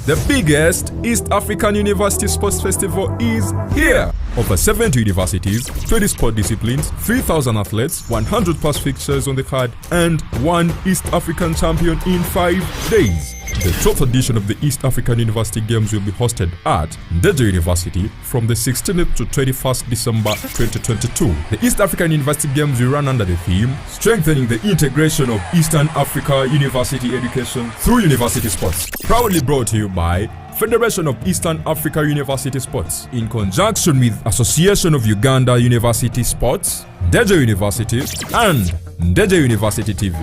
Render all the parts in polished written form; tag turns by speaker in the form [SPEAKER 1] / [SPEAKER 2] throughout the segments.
[SPEAKER 1] The biggest East African University Sports Festival is here. Over 70 universities, 20 sport disciplines, 3,000 athletes, 100 past fixtures on the card, and one East African champion in 5 days. The 12th edition of the East African University Games will be hosted at Ndejje University from the 16th to 21st December 2022. The East African University Games will run under the theme, Strengthening the Integration of Eastern Africa University Education through University Sports. Proudly brought to you by Federation of Eastern Africa University Sports, in conjunction with Association of Uganda University Sports, Ndejje University, and Ndejje University TV,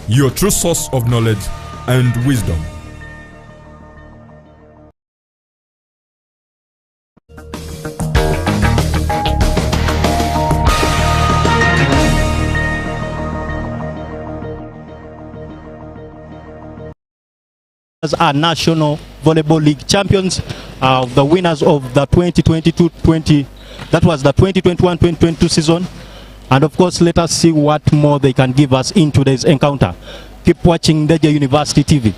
[SPEAKER 1] your true source of knowledge and wisdom.
[SPEAKER 2] As our National Volleyball League champions, the winners of the 2022-20, that was the 2021-2022 season. And of course, let us see what more they can give us in today's encounter. Keep watching Ndejje University TV.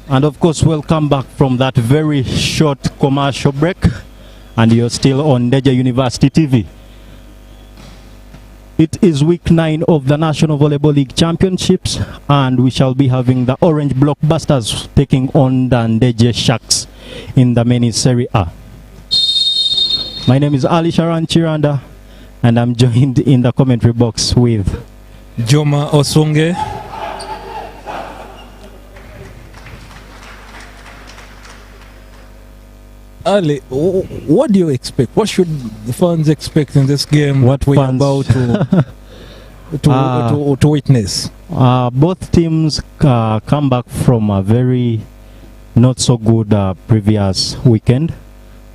[SPEAKER 2] And of course, welcome back from that very short commercial break. And you're still on Ndejje University TV. It is week 9 of the National Volleyball League Championships, and we shall be having the Orange Blockbusters taking on the Ndejje Sharks in the men's Serie A. My name is Ali Sharan Chiranda, and I'm joined in the commentary box with
[SPEAKER 3] Joma Osonge. Ali, what do you expect? What should the fans expect in this game?
[SPEAKER 2] What
[SPEAKER 3] we're
[SPEAKER 2] fans?
[SPEAKER 3] about to witness?
[SPEAKER 2] Both teams come back from a very not so good previous weekend,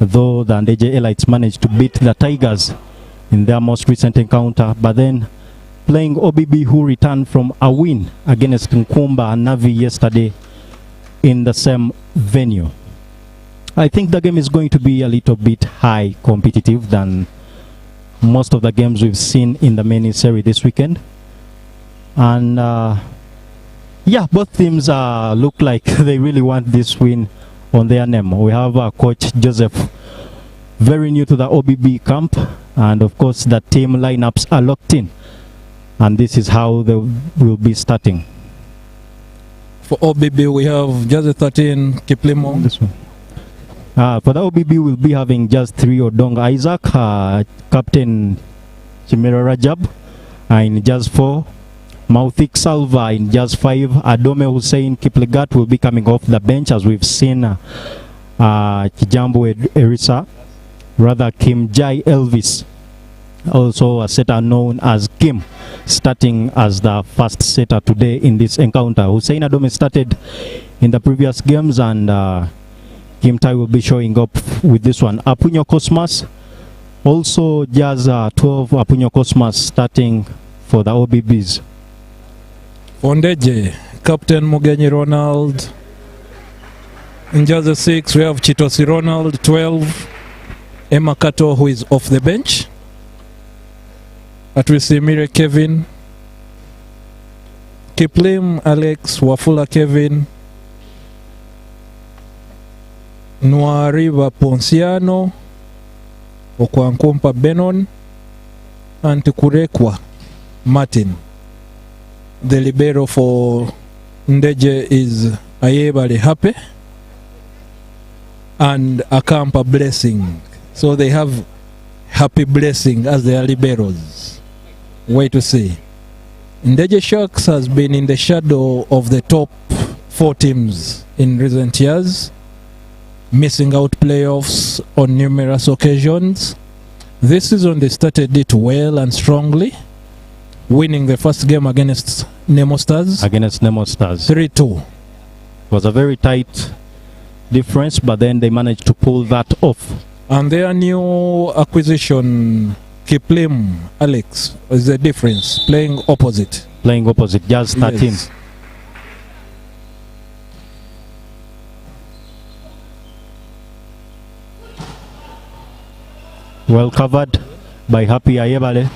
[SPEAKER 2] though the Ndejje Elites managed to beat the Tigers in their most recent encounter, but then playing OBB, who returned from a win against Nkumba and Navi yesterday in the same venue. I think the game is going to be a little bit high competitive than most of the games we've seen in the main series this weekend. And yeah, both teams look like they really want this win on their name. We have Coach Joseph, very new to the OBB camp, and of course the team lineups are locked in, and this is how they will be starting.
[SPEAKER 3] For OBB, we have just 13 Kiplimo.
[SPEAKER 2] This one. For the OBB, we'll be having just 3 Odong Isaac, Captain Chimera Rajab in just 4, Mauthik Salva in just 5, Adome Hussein Kipligat will be coming off the bench, as we've seen Kijambo Erisa, rather Kim Jai Elvis, also a setter known as Kim, starting as the first setter today in this encounter. Hussein Adome started in the previous games, and Kim Tai will be showing up with this one. Apunyo Cosmas, also just 12 Apunyo Cosmas starting for the OBBs.
[SPEAKER 3] For Ndejje, Captain Mugenyi Ronald. In just 6, we have Chitosi Ronald, 12. Emma Kato, who is off the bench. Atwisimire Kevin. Kiplim Alex, Wafula Kevin. Nwariba Ponciano, Okwankompa Benon, and Kurekwa Martin. The libero for Ndejje is Ayebale Happy and Akampa Blessing. So they have Happy Blessing as their liberos. Wait to see. Ndejje Sharks has been in the shadow of the top 4 teams in recent years, missing out playoffs on numerous occasions. This season they started it well and strongly, winning the first game against Nemo Stars. 3-2.
[SPEAKER 2] Was a very tight difference, but then they managed to pull that off.
[SPEAKER 3] And their new acquisition, Kiplim Alex, is the difference, playing opposite.
[SPEAKER 2] Just 13.
[SPEAKER 3] Yes.
[SPEAKER 2] Well covered by Happy Ayebale.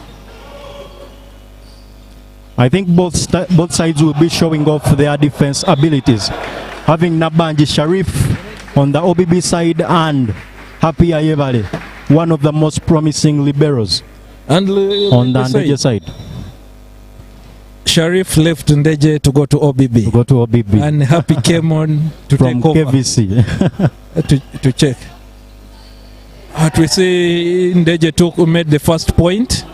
[SPEAKER 2] I think both sides will be showing off their defense abilities. Having Nabanji Sharif on the OBB side and Happy Ayebale, one of the most promising liberos,
[SPEAKER 3] and
[SPEAKER 2] on the Ndejje side.
[SPEAKER 3] Sharif left Ndejje to go to OBB. And Happy came on to
[SPEAKER 2] from
[SPEAKER 3] take over.
[SPEAKER 2] KVC.
[SPEAKER 3] to check. What we see, Ndejje made the first point.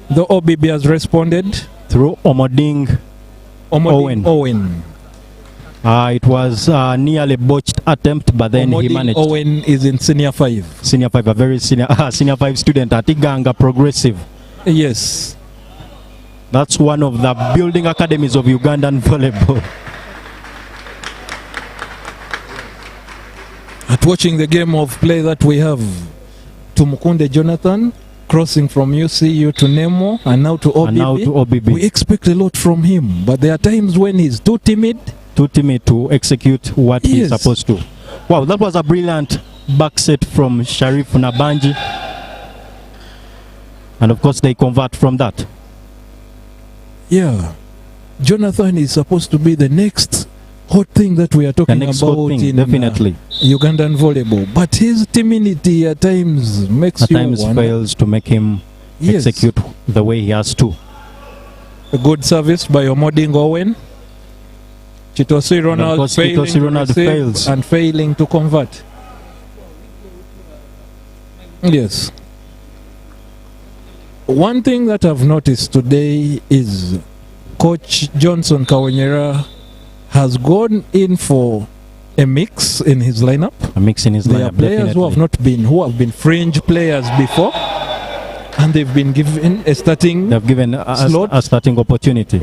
[SPEAKER 3] The OBB has responded
[SPEAKER 2] through Omoding Owen. It was nearly botched attempt, but then he managed.
[SPEAKER 3] Owen is in senior 5.
[SPEAKER 2] Senior 5, a very senior senior 5 student at Iganga Progressive.
[SPEAKER 3] Yes.
[SPEAKER 2] That's one of the building academies of Ugandan volleyball.
[SPEAKER 3] At watching the game of play that we have, Tumukunde Jonathan crossing from UCU to Nemo and now to OBB. We expect a lot from him, but there are times when he's too timid
[SPEAKER 2] to execute what he's supposed to. Wow, that was a brilliant back set from Sharif Nabanji, and of course they convert from that.
[SPEAKER 3] Yeah, Jonathan is supposed to be the next hot thing that we are talking about in
[SPEAKER 2] definitely
[SPEAKER 3] Ugandan volleyball, but his timidity at times
[SPEAKER 2] fails to make him execute the way he has to.
[SPEAKER 3] A good service by Omoding Owen. Chitosi Ronald fails and failing to convert. Yes. One thing that I've noticed today is Coach Johnson Kawanyera has gone in for a mix in his lineup. There are players who have been fringe players before, and they've been given a starting.
[SPEAKER 2] They've given a starting opportunity.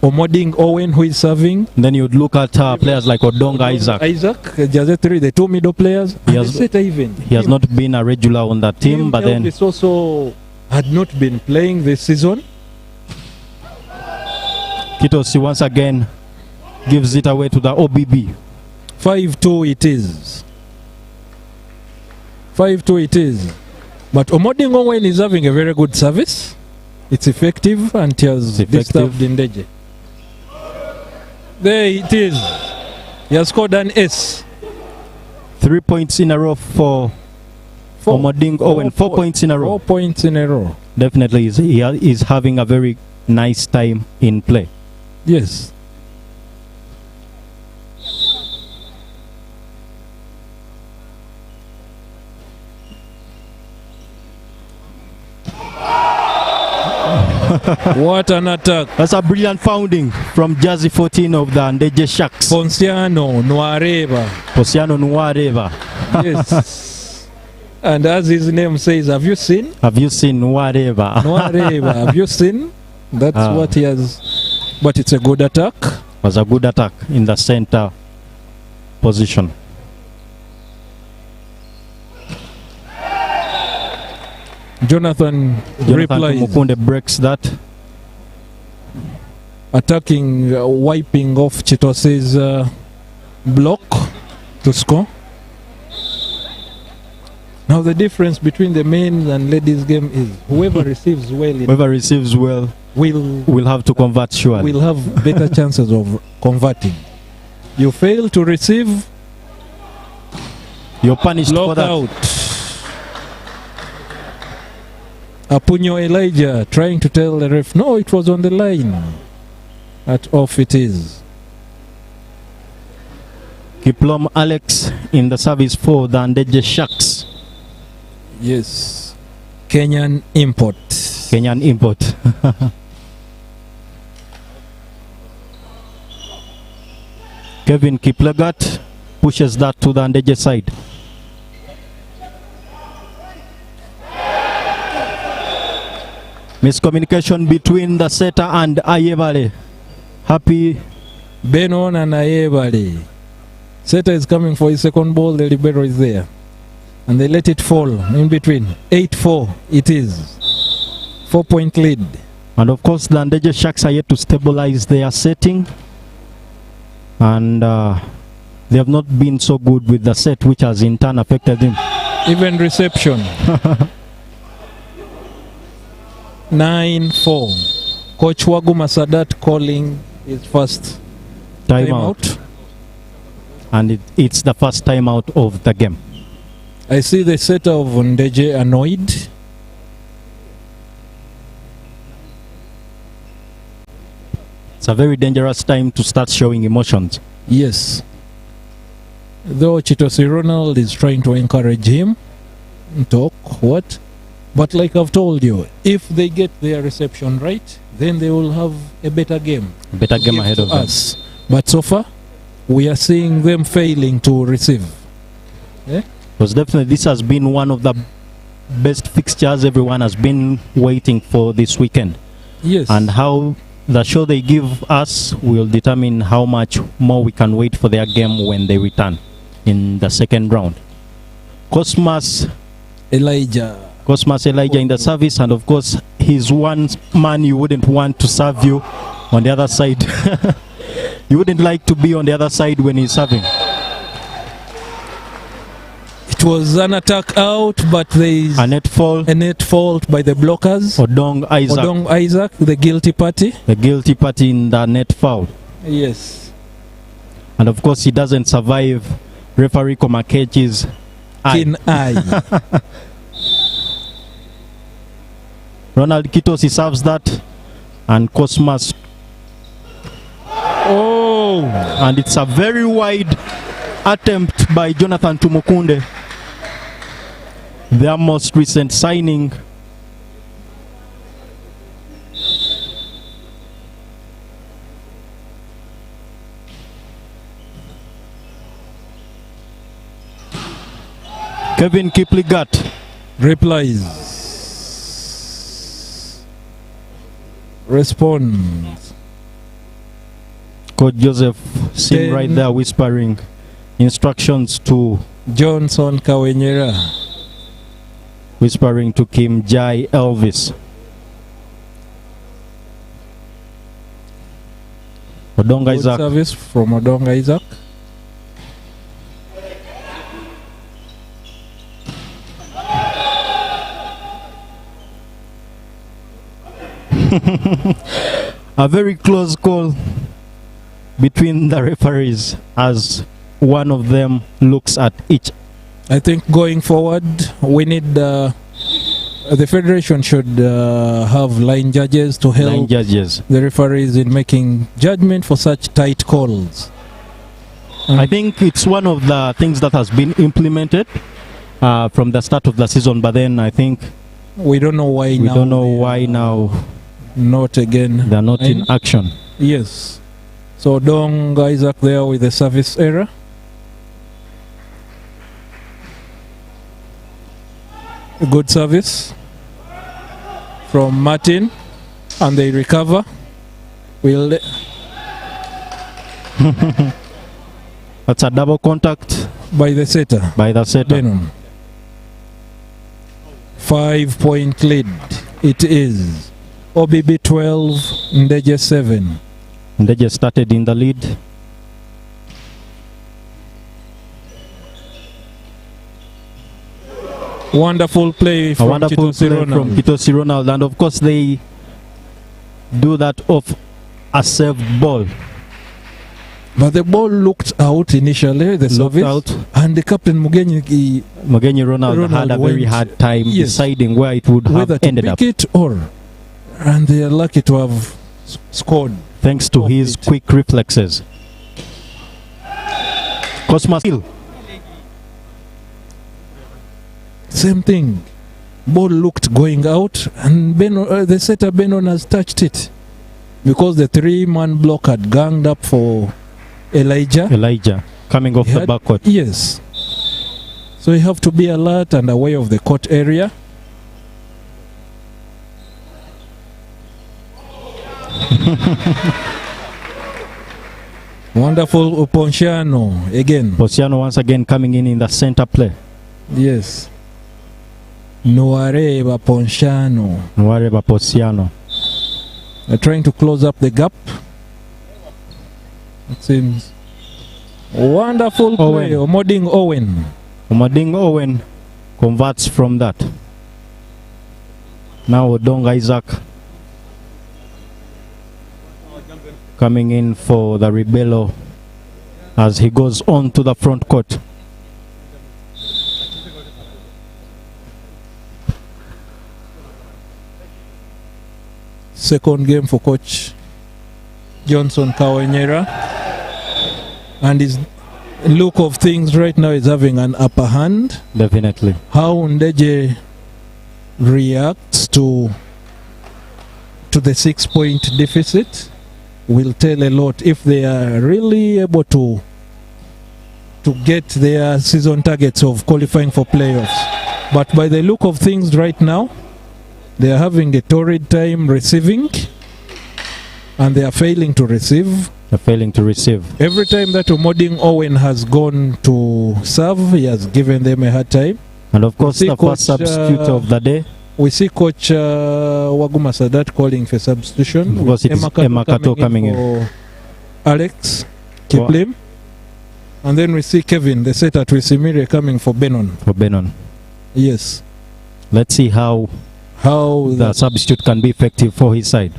[SPEAKER 3] Omoding Owen, who is serving.
[SPEAKER 2] Then you'd look at players like Odong Isaac,
[SPEAKER 3] the 2 middle players.
[SPEAKER 2] He has not been a regular on that team, but then
[SPEAKER 3] Elvis also had not been playing this season.
[SPEAKER 2] Kitosi once again gives it away to the OBB.
[SPEAKER 3] 5-2 it is. 5-2 it is. But Omoding Owen is having a very good service. It's effective and he has disturbed Ndejje. There it is. He has scored an S.
[SPEAKER 2] 3 points in a row for Omoding Owen. 4 points in a row.
[SPEAKER 3] 4 points in a row.
[SPEAKER 2] Definitely, he is having a very nice time in play.
[SPEAKER 3] Yes. What an attack.
[SPEAKER 2] That's a brilliant founding from Jersey 14 of the Ndejje Sharks.
[SPEAKER 3] Ponciano Nuareva.
[SPEAKER 2] Ponciano Nuareva.
[SPEAKER 3] Yes. And as his name says, have you seen?
[SPEAKER 2] Have you seen Nuareva?
[SPEAKER 3] Nuareva. Have you seen? That's what he has. But it's a good attack.
[SPEAKER 2] Was a good attack in the center position.
[SPEAKER 3] Jonathan replies.
[SPEAKER 2] Mukunde breaks that.
[SPEAKER 3] Attacking, wiping off Chitos's block to score. Now the difference between the men and ladies game is whoever receives well will have to convert surely. Will have better chances of converting. You fail to receive,
[SPEAKER 2] you're punished for that.
[SPEAKER 3] Out. Apunyo Elijah trying to tell the ref, no, it was on the line. At off it is.
[SPEAKER 2] Kiplom Alex in the service for the Ndejje Sharks.
[SPEAKER 3] Yes. Kenyan import.
[SPEAKER 2] Kenyan import. Kevin Kiplegat pushes that to the Ndejje side. Miscommunication between the setter and Ayebale. Happy
[SPEAKER 3] Benon and Ayebale. Setter is coming for his second ball. The libero is there. And they let it fall in between. 8-4 it is. 4-point lead.
[SPEAKER 2] And of course the Ndejje Sharks are yet to stabilize their setting. And they have not been so good with the set, which has in turn affected them.
[SPEAKER 3] Even reception. 9-4. Coach Waguma Sadat calling his first timeout.
[SPEAKER 2] And it's the first timeout of the game.
[SPEAKER 3] I see the setter of Ndejje annoyed.
[SPEAKER 2] It's a very dangerous time to start showing emotions.
[SPEAKER 3] Yes. Though Chitosi Ronald is trying to encourage him, talk, what? But like I've told you, if they get their reception right, then they will have a better game.
[SPEAKER 2] A better game ahead of
[SPEAKER 3] us. But so far, we are seeing them failing to receive. Yeah?
[SPEAKER 2] Because definitely this has been one of the best fixtures everyone has been waiting for this weekend.
[SPEAKER 3] Yes.
[SPEAKER 2] And how the show they give us will determine how much more we can wait for their game when they return in the second round. Cosmas Elijah in the service, and of course he's one man you wouldn't want to serve you on the other side. You wouldn't like to be on the other side when he's serving.
[SPEAKER 3] It was an attack out, but there is
[SPEAKER 2] a net fault
[SPEAKER 3] by the blockers.
[SPEAKER 2] Odong
[SPEAKER 3] Isaac, the guilty party.
[SPEAKER 2] The guilty party in the net foul.
[SPEAKER 3] Yes.
[SPEAKER 2] And of course he doesn't survive referee Komakechi's
[SPEAKER 3] keen eye.
[SPEAKER 2] Ronald Kitos, he serves that, and Cosmas.
[SPEAKER 3] Oh!
[SPEAKER 2] And it's a very wide attempt by Jonathan Tumukunde, their most recent signing. Kevin Kipligat
[SPEAKER 3] replies. Responds.
[SPEAKER 2] Coach Joseph sitting right there whispering instructions to
[SPEAKER 3] Johnson Kawenyera,
[SPEAKER 2] whispering to Kim Jai Elvis.
[SPEAKER 3] Odong Isaac. Service from Odong Isaac.
[SPEAKER 2] A very close call between the referees as one of them looks at each.
[SPEAKER 3] I think going forward, we need the federation should have line judges to help the referees in making judgment for such tight calls.
[SPEAKER 2] I think it's one of the things that has been implemented from the start of the season, but then I think
[SPEAKER 3] we don't know why now.
[SPEAKER 2] We don't know why now.
[SPEAKER 3] Not again.
[SPEAKER 2] They're not in action.
[SPEAKER 3] Yes. So Dong Isaac there with the service error. A good service from Martin, and they recover. Will
[SPEAKER 2] that's a double contact
[SPEAKER 3] by the setter.
[SPEAKER 2] By the setter.
[SPEAKER 3] Benon. 5-point lead. It is. OBB 12, Ndejje 7.
[SPEAKER 2] Ndejje started in the lead.
[SPEAKER 3] Wonderful play from
[SPEAKER 2] Kitosi Ronald, and of course they do that off a served ball.
[SPEAKER 3] But the ball looked out initially, the service, and the captain
[SPEAKER 2] Mugenyi Ronald had a very hard time deciding where it would have ended up.
[SPEAKER 3] And they are lucky to have scored.
[SPEAKER 2] Thanks to his quick reflexes. Cosmas Hill.
[SPEAKER 3] Same thing. Ball looked going out, and the setter Benon has touched it. Because the 3-man block had ganged up for Elijah coming off the backcourt. Yes. So you have to be alert and aware of the court area. Wonderful Ponciano again.
[SPEAKER 2] Ponciano once again coming in the center play.
[SPEAKER 3] Yes. Nuareba
[SPEAKER 2] Ponciano.
[SPEAKER 3] They're trying to close up the gap. It seems. Wonderful play. Omoding
[SPEAKER 2] Owen converts from that. Now Odong Isaac coming in for the Rebello as he goes on to the front court.
[SPEAKER 3] Second game for Coach Johnson Kawenyera, and his look of things right now is having an upper hand.
[SPEAKER 2] Definitely.
[SPEAKER 3] How Ndejje reacts to the 6-point deficit will tell a lot if they are really able to get their season targets of qualifying for playoffs. But by the look of things right now, they are having a torrid time receiving, and they are failing to receive.
[SPEAKER 2] Every
[SPEAKER 3] time that Omoding Owen has gone to serve, he has given them a hard time.
[SPEAKER 2] And of course, the first substitute of the day.
[SPEAKER 3] We see Coach Waguma Sadat calling for substitution.
[SPEAKER 2] Of course, it is Emakato coming in.
[SPEAKER 3] Alex Kiplim. And then we see Kevin, the set at Wisimire, coming for Benon. Yes.
[SPEAKER 2] Let's see how the substitute can be effective for his side.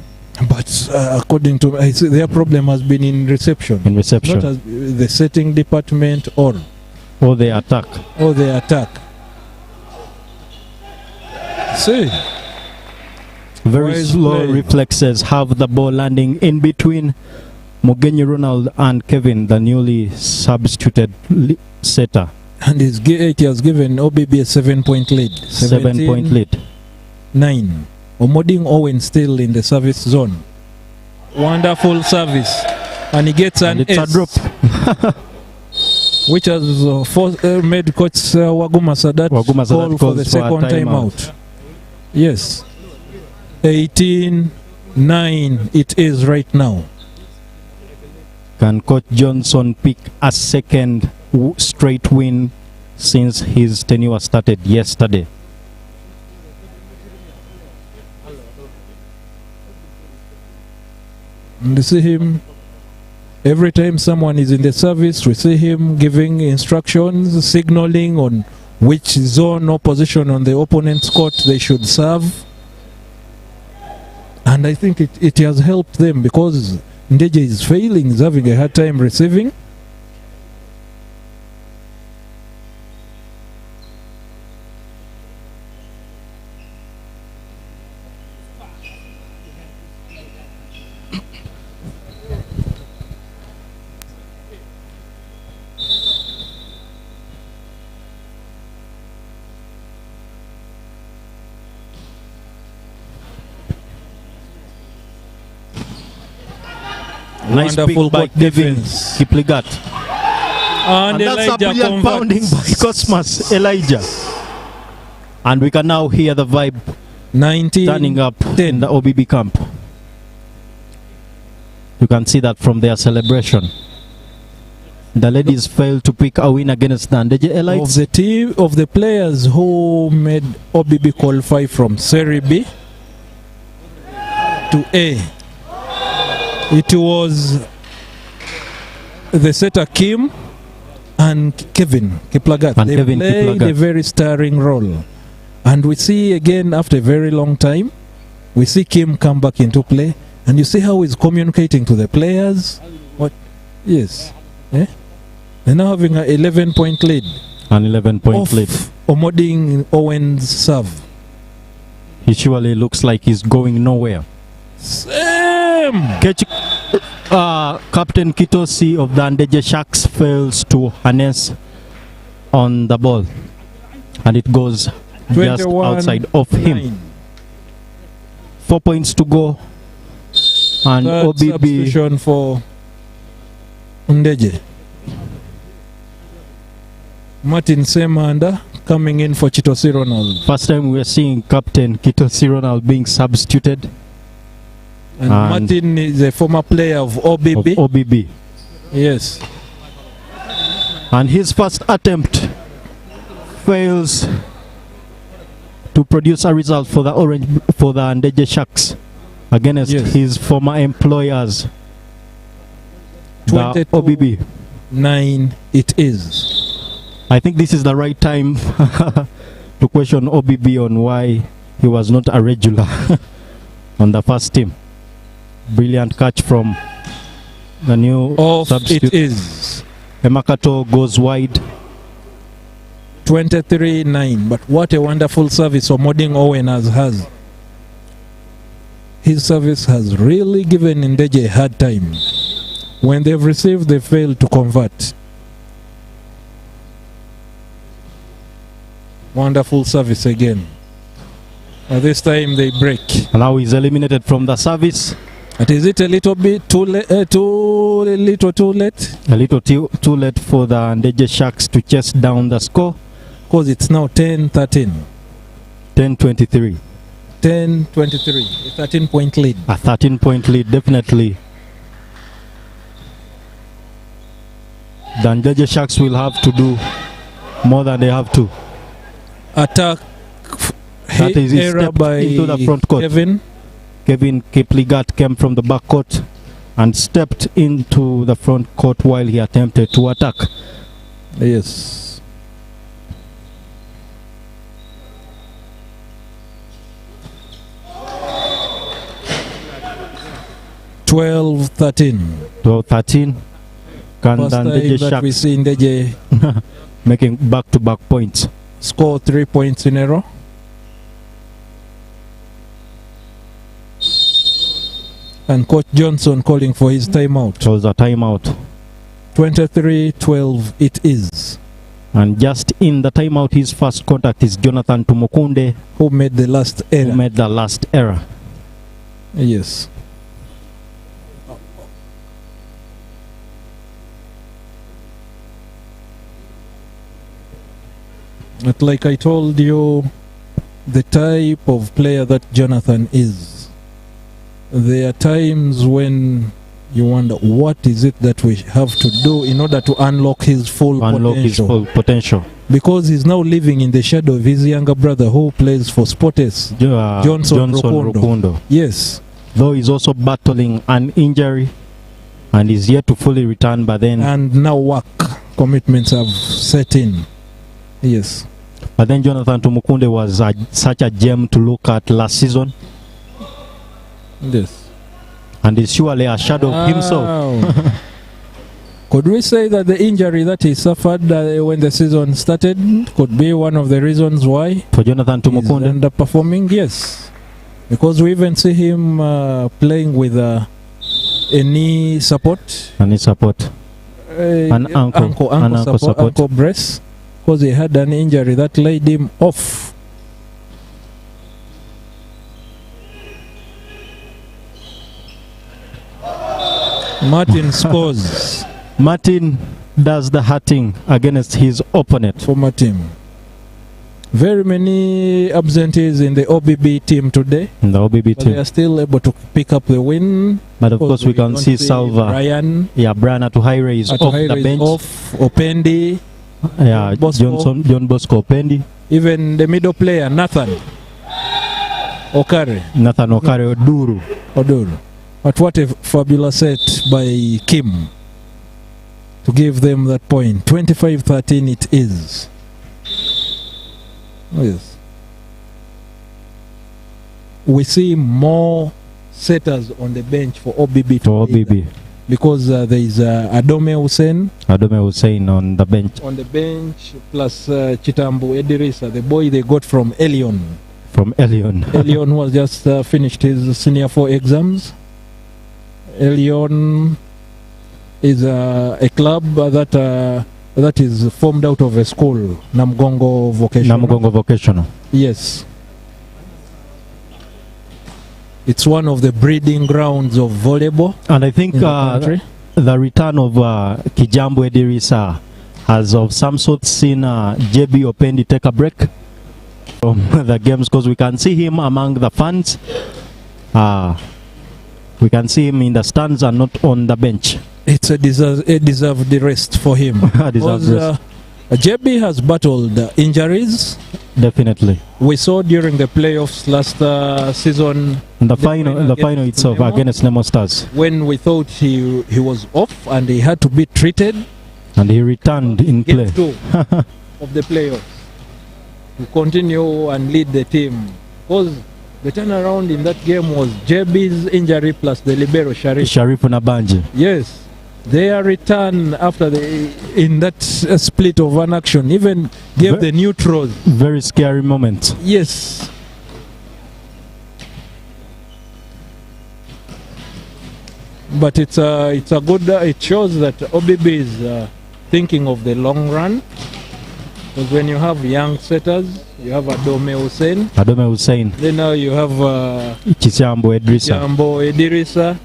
[SPEAKER 3] But according to their problem has been in reception. Not as the setting department or
[SPEAKER 2] the attack.
[SPEAKER 3] See.
[SPEAKER 2] Very slow reflexes have the ball landing in between Mugenyi Ronald and Kevin, the newly substituted setter.
[SPEAKER 3] And he has given OBB a 7-point lead.
[SPEAKER 2] 7-point lead.
[SPEAKER 3] 9. Omoding Owen still in the service zone. Wonderful service. And he gets an
[SPEAKER 2] ace. A drop.
[SPEAKER 3] Which has made Coach Waguma Sadat call for the second time out. Yes. 18-9 it is right now.
[SPEAKER 2] Can Coach Johnson pick a second straight win since his tenure started yesterday?
[SPEAKER 3] And you see him every time someone is in the service, we see him giving instructions, signaling on which zone or position on the opponent's court they should serve. And I think it has helped them because Ndejje is failing, is having a hard time receiving.
[SPEAKER 2] Nice
[SPEAKER 3] Wonderful
[SPEAKER 2] pick by
[SPEAKER 3] court
[SPEAKER 2] Kevin
[SPEAKER 3] defense.
[SPEAKER 2] Kipligat.
[SPEAKER 3] And
[SPEAKER 2] And that's a
[SPEAKER 3] Elijah
[SPEAKER 2] brilliant pounding by
[SPEAKER 3] converts.
[SPEAKER 2] Cosmas Elijah. And we can now hear the vibe
[SPEAKER 3] 19
[SPEAKER 2] turning up
[SPEAKER 3] 10.
[SPEAKER 2] in the OBB camp. You can see that from their celebration. The ladies failed to pick a win against the Ndejje
[SPEAKER 3] of
[SPEAKER 2] Elites.
[SPEAKER 3] the team of the players who made OBB qualify from Serie B to A. It was the setter Kim and Kevin Kiplagat.
[SPEAKER 2] And
[SPEAKER 3] They
[SPEAKER 2] Kevin
[SPEAKER 3] played
[SPEAKER 2] Kiplagat.
[SPEAKER 3] a very starring role. And we see again after a very long time, we see Kim come back into play. And you see how he's communicating to the players. What? Yes. Eh? They're now having an 11-point lead.
[SPEAKER 2] An 11-point
[SPEAKER 3] Off
[SPEAKER 2] lead.
[SPEAKER 3] Omoding Owen's serve.
[SPEAKER 2] He surely looks like he's going nowhere.
[SPEAKER 3] Same.
[SPEAKER 2] Captain Kitosi of the Ndejje Sharks fails to harness on the ball. And it goes just
[SPEAKER 3] 21,
[SPEAKER 2] outside of him.
[SPEAKER 3] 9.
[SPEAKER 2] 4 points to go. And
[SPEAKER 3] Third
[SPEAKER 2] OBB
[SPEAKER 3] substitution for Ndejje. Martin Semanda coming in for Chitosi Ronald.
[SPEAKER 2] first time we're seeing Captain Kitosi Ronald being substituted
[SPEAKER 3] And Martin is a former player of
[SPEAKER 2] of
[SPEAKER 3] OBB.
[SPEAKER 2] OBB.
[SPEAKER 3] Yes.
[SPEAKER 2] And his first attempt fails to produce a result for the Ndejje Sharks against
[SPEAKER 3] Yes.
[SPEAKER 2] his former employers, the
[SPEAKER 3] 22.
[SPEAKER 2] OBB.
[SPEAKER 3] 9 it is.
[SPEAKER 2] I think this is the right time to question OBB on why he was not a regular on the first team. Brilliant catch from the new
[SPEAKER 3] Off
[SPEAKER 2] substitute.
[SPEAKER 3] it is.
[SPEAKER 2] Emakato goes wide.
[SPEAKER 3] 23-9. But what a wonderful service Omoding Owen has. His service has really given Ndejje a hard time. When they've received, they fail to convert. Wonderful service again. This time they break.
[SPEAKER 2] And now he's eliminated from the service.
[SPEAKER 3] But is it a little bit too late? Too late?
[SPEAKER 2] A little too late for the Ndejje Sharks to chase down the score.
[SPEAKER 3] Because it's now 10-13.
[SPEAKER 2] 10-23.
[SPEAKER 3] 10-23. A 13-point lead.
[SPEAKER 2] A 13-point lead, definitely. The Ndejje Sharks will have to do more than they have to.
[SPEAKER 3] Attack
[SPEAKER 2] That is, he
[SPEAKER 3] error
[SPEAKER 2] stepped
[SPEAKER 3] by
[SPEAKER 2] into the front court.
[SPEAKER 3] Kevin.
[SPEAKER 2] Kevin Kipligat came from the back court and stepped into the front court while he attempted to attack.
[SPEAKER 3] Yes. (12-13).
[SPEAKER 2] 12-13. Can
[SPEAKER 3] First
[SPEAKER 2] the
[SPEAKER 3] time
[SPEAKER 2] Ndejje
[SPEAKER 3] that we
[SPEAKER 2] Sharks
[SPEAKER 3] see Ndejje
[SPEAKER 2] making back-to-back points?
[SPEAKER 3] score 3 points in a row. And Coach Johnson calling for his timeout.
[SPEAKER 2] It was a timeout.
[SPEAKER 3] 23-12 it is.
[SPEAKER 2] And just in the timeout, his first contact is Jonathan Tumukunde,
[SPEAKER 3] Who made the last
[SPEAKER 2] who
[SPEAKER 3] error?
[SPEAKER 2] made the last error.
[SPEAKER 3] Yes. But like I told you, the type of player that Jonathan is, there are times when you wonder what is it that we have to do in order to unlock his full
[SPEAKER 2] Unlock his
[SPEAKER 3] potential.
[SPEAKER 2] full potential.
[SPEAKER 3] Because he's now living in the shadow of his younger brother who plays for Sportes. Johnson
[SPEAKER 2] Rukundo.
[SPEAKER 3] Yes.
[SPEAKER 2] Though he's also battling an injury and is yet to fully return, but then
[SPEAKER 3] And now work commitments have set in. Yes.
[SPEAKER 2] but then Jonathan Tumukunde was such a gem to look at last season.
[SPEAKER 3] This.
[SPEAKER 2] And is surely a shadow of himself.
[SPEAKER 3] Could we say that the injury that he suffered when the season started could be one of the reasons why
[SPEAKER 2] For Jonathan
[SPEAKER 3] he's
[SPEAKER 2] Tumukunde.
[SPEAKER 3] underperforming? Yes. Because we even see him playing with a knee support.
[SPEAKER 2] And his support. An ankle support.
[SPEAKER 3] Ankle brace. Because he had an injury that laid him off. Martin scores.
[SPEAKER 2] Martin does the hatting against his opponent.
[SPEAKER 3] Former team. Very many absentees in the OBB team today.
[SPEAKER 2] In the OBB
[SPEAKER 3] But they
[SPEAKER 2] team.
[SPEAKER 3] are still able to pick up the win.
[SPEAKER 2] But of course we can
[SPEAKER 3] don't
[SPEAKER 2] see Salva.
[SPEAKER 3] Brian
[SPEAKER 2] Brian Atuhaire is off
[SPEAKER 3] Atuhaire
[SPEAKER 2] the
[SPEAKER 3] is
[SPEAKER 2] bench.
[SPEAKER 3] off. Opendi. Bosco.
[SPEAKER 2] John Bosco Opendi.
[SPEAKER 3] Even the middle player, Nathan Okare.
[SPEAKER 2] Nathan Okare
[SPEAKER 3] Oduru. But what a fabulous set by Kim to give them that point. 25-13 it is. Oh, yes. We see more setters on the bench for OBB.
[SPEAKER 2] for OBB.
[SPEAKER 3] Because there is Adome Hussein
[SPEAKER 2] on the bench.
[SPEAKER 3] on the bench, plus Chitambo Edirisa, the boy they got from Elion.
[SPEAKER 2] From Elion.
[SPEAKER 3] Elion who has just finished his senior 4 exams. Elion is a club that is formed out of a school, Namgongo Vocational. Yes. It's one of the breeding grounds of volleyball.
[SPEAKER 2] And I think
[SPEAKER 3] in the country.
[SPEAKER 2] the return of Kijambo Edirisa has of some sort seen JB Opendi take a break from the games, because we can see him among the fans. We can see him in the stands and not on the bench.
[SPEAKER 3] It's a deserved rest for him.
[SPEAKER 2] Deserved rest.
[SPEAKER 3] JB has battled injuries.
[SPEAKER 2] Definitely.
[SPEAKER 3] We saw during the playoffs last season.
[SPEAKER 2] The final itself against Nemo Stars.
[SPEAKER 3] When we thought he was off and he had to be treated.
[SPEAKER 2] And he returned in play.
[SPEAKER 3] Game 2 of the playoffs. To continue and lead the team. Because the turnaround in that game was JB's injury plus the libero Sharif.
[SPEAKER 2] Sharif Nabanji.
[SPEAKER 3] Yes. Their return after in that split of one action even gave the neutrals.
[SPEAKER 2] Very scary moment.
[SPEAKER 3] Yes. But it's a good. It shows that OBB is thinking of the long run. Because when you have young setters, you have Adome Hussein. Then now you have
[SPEAKER 2] Chisambo
[SPEAKER 3] Edirisa.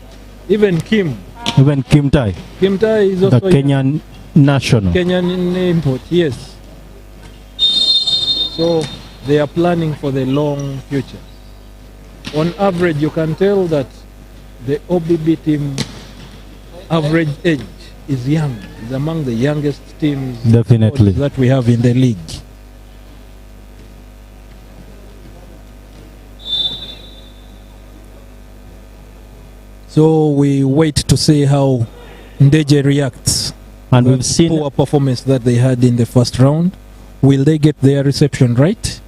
[SPEAKER 3] Even Kim.
[SPEAKER 2] Even Kim Tai.
[SPEAKER 3] Kim Tai is also
[SPEAKER 2] the Kenyan national.
[SPEAKER 3] Kenyan import, yes. So they are planning for the long future. On average, you can tell that the OBB team average age is young. It's among the youngest teams
[SPEAKER 2] definitely
[SPEAKER 3] that we have in the league. So we wait to see how Ndejje reacts.
[SPEAKER 2] And we've seen
[SPEAKER 3] poor performance that they had in the first round. Will they get their reception right?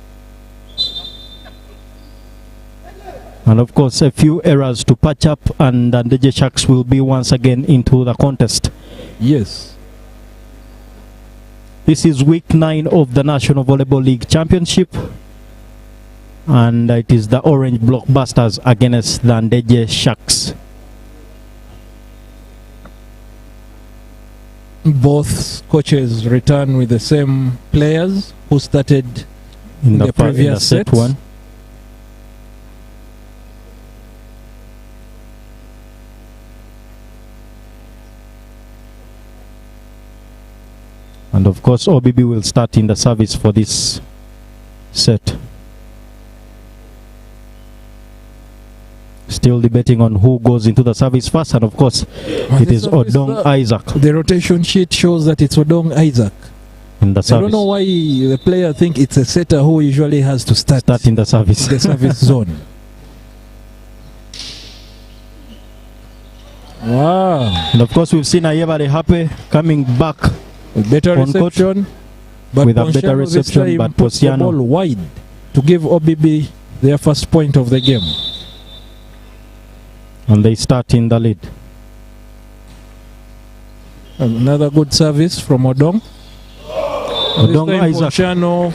[SPEAKER 2] And of course, a few errors to patch up, and Ndejje Sharks will be once again into the contest.
[SPEAKER 3] Yes.
[SPEAKER 2] This is week 9 of the National Volleyball League Championship. And it is the Orange Blockbusters against the Ndejje Sharks.
[SPEAKER 3] Both coaches return with the same players who started in the previous set one.
[SPEAKER 2] And of course, OBB will start in the service for this set. Still debating on who goes into the service first, and of course, it is Odong Isaac.
[SPEAKER 3] The rotation sheet shows that it's Odong Isaac.
[SPEAKER 2] In the service.
[SPEAKER 3] I don't know why the player think it's a setter who usually has to start
[SPEAKER 2] in the service.
[SPEAKER 3] The service zone. Wow.
[SPEAKER 2] And of course, we've seen Ayebare Hape coming back.
[SPEAKER 3] With better reception. But
[SPEAKER 2] with a better reception, but
[SPEAKER 3] puts the ball wide to give OBB their first point of the game.
[SPEAKER 2] And they start in the lead.
[SPEAKER 3] Another good service from Odong.
[SPEAKER 2] Odong Isaac.
[SPEAKER 3] Ponchano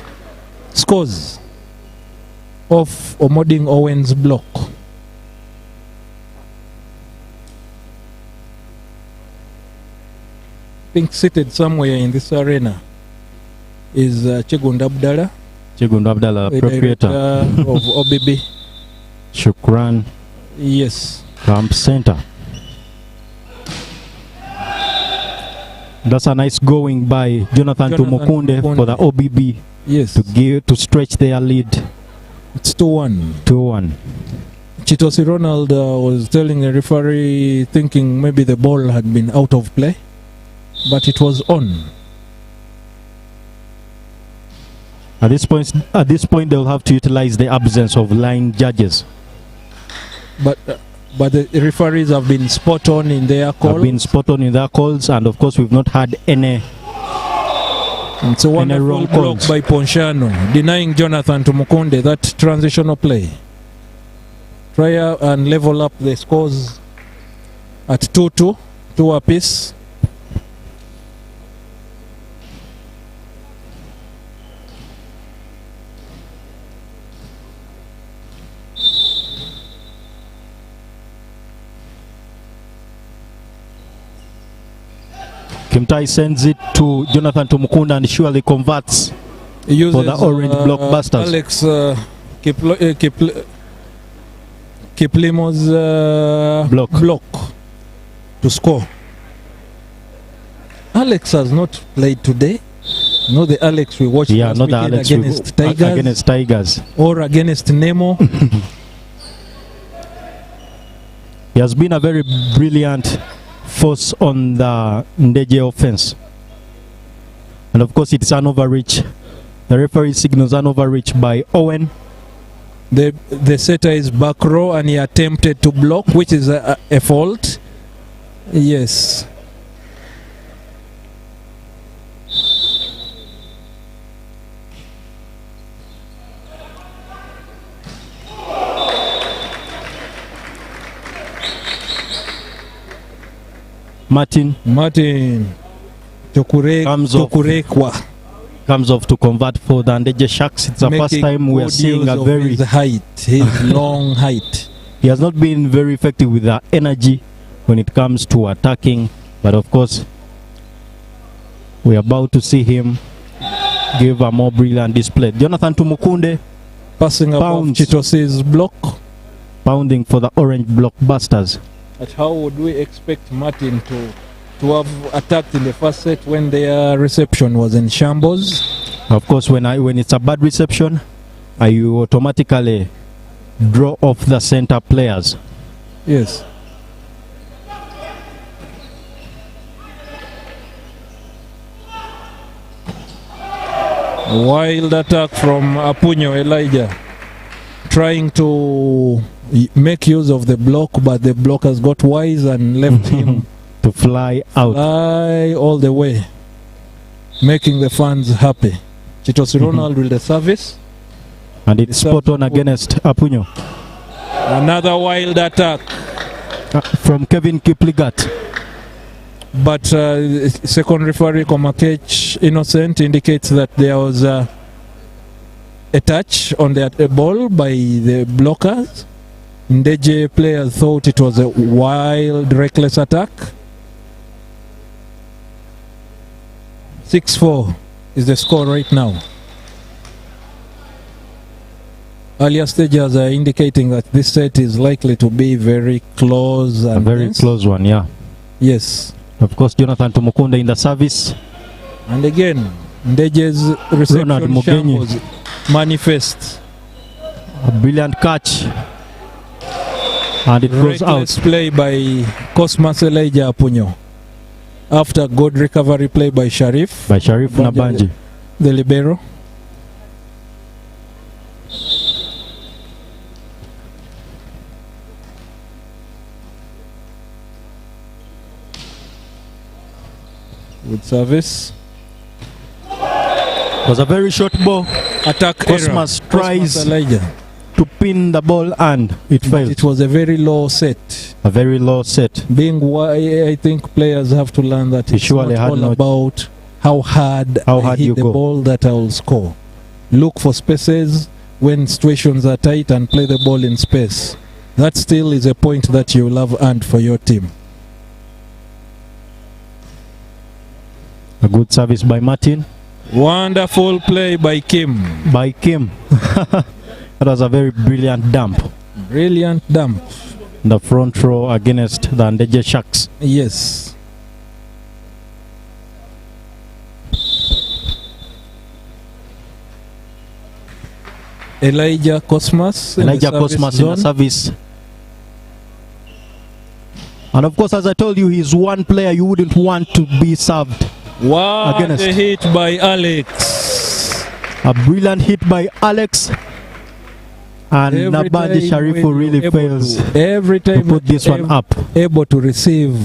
[SPEAKER 3] scores off Omoding Owen's block. I think seated somewhere in this arena is Chegunda Abdallah,
[SPEAKER 2] Chegunda Abdallah,
[SPEAKER 3] the
[SPEAKER 2] proprietor
[SPEAKER 3] director of OBB.
[SPEAKER 2] Shukran
[SPEAKER 3] Yes.
[SPEAKER 2] Camp Center. That's a nice going by Jonathan Tumukunde for the OBB.
[SPEAKER 3] Yes.
[SPEAKER 2] To stretch their lead.
[SPEAKER 3] It's 2-1.
[SPEAKER 2] 2-1.
[SPEAKER 3] Chitosi Ronald was telling the referee, thinking maybe the ball had been out of play, but it was on.
[SPEAKER 2] At this point, they'll have to utilize the absence of line judges.
[SPEAKER 3] But the referees have been spot on in their calls.
[SPEAKER 2] And of course, we've not had any.
[SPEAKER 3] It's a wonderful block by Ponchano, denying Jonathan Tumukunde that transitional play. Try and level up the scores at 2-2, 2 apiece.
[SPEAKER 2] Kimtai sends it to Jonathan Tumukunde and surely converts for the Orange Blockbusters.
[SPEAKER 3] Alex Kiplimo's block to score. Alex has not played today. Not the Alex we watched last weekend against Tigers or against Nemo.
[SPEAKER 2] He has been a very brilliant force on the Ndejje offense. And of course it's an overreach. The referee signals an overreach by Owen.
[SPEAKER 3] The setter is back row and he attempted to block, which is a fault. Yes.
[SPEAKER 2] Martin comes off to convert for the Ndejje Sharks. It's the first time we are seeing a very
[SPEAKER 3] his long height.
[SPEAKER 2] He has not been very effective with the energy when it comes to attacking, but of course we are about to see him give a more brilliant display. Jonathan Tumukunde
[SPEAKER 3] passing above Chitosi's block,
[SPEAKER 2] pounding for the Orange Blockbusters.
[SPEAKER 3] But how would we expect Martin to have attacked in the first set when their reception was in shambles?
[SPEAKER 2] Of course, when it's a bad reception, you automatically draw off the center players.
[SPEAKER 3] Yes. A wild attack from Apunyo Elijah, trying to make use of the block, but the block has got wise and left him
[SPEAKER 2] to fly out.
[SPEAKER 3] Fly all the way, making the fans happy. Chitosi Ronald with the service.
[SPEAKER 2] And it's spot on against Apunyo.
[SPEAKER 3] Another wild attack
[SPEAKER 2] from Kevin Kipligat.
[SPEAKER 3] But second referee Komakech Innocent indicates that there was a touch on the ball by the blockers. Ndejje players thought it was a wild, reckless attack. 6-4 is the score right now. Earlier stages are indicating that this set is likely to be very close. And
[SPEAKER 2] a very close one, yeah.
[SPEAKER 3] Yes.
[SPEAKER 2] Of course, Jonathan Tumukunde in the service.
[SPEAKER 3] And again, Ndejje's reception shambles manifest.
[SPEAKER 2] A brilliant catch. And it goes out.
[SPEAKER 3] Play by Cosmas Elijah Apunyo. After good recovery play by Sharif.
[SPEAKER 2] By Sharif Nabanji.
[SPEAKER 3] The libero. Good service.
[SPEAKER 2] Was a very short ball.
[SPEAKER 3] Attack
[SPEAKER 2] Cosmas tries to pin the ball and it failed.
[SPEAKER 3] It was a very low set.
[SPEAKER 2] A very low set.
[SPEAKER 3] Being why I think players have to learn that it's
[SPEAKER 2] surely
[SPEAKER 3] not
[SPEAKER 2] had
[SPEAKER 3] all about how hard I hit the ball that I will score. Look for spaces when situations are tight and play the ball in space. That still is a point that you will have earned for your team.
[SPEAKER 2] A good service by Martin.
[SPEAKER 3] Wonderful play by Kim.
[SPEAKER 2] By Kim. That was a very brilliant dump.
[SPEAKER 3] Brilliant dump.
[SPEAKER 2] The front row against the Ndejje Sharks.
[SPEAKER 3] Yes. Elijah Cosmas in
[SPEAKER 2] the service. And of course, as I told you, he's one player you wouldn't want to be served.
[SPEAKER 3] Wow,
[SPEAKER 2] against.
[SPEAKER 3] A hit by Alex.
[SPEAKER 2] A brilliant hit by Alex. And Ndejje Sharif really fails
[SPEAKER 3] every time
[SPEAKER 2] to put this one up.
[SPEAKER 3] Able to receive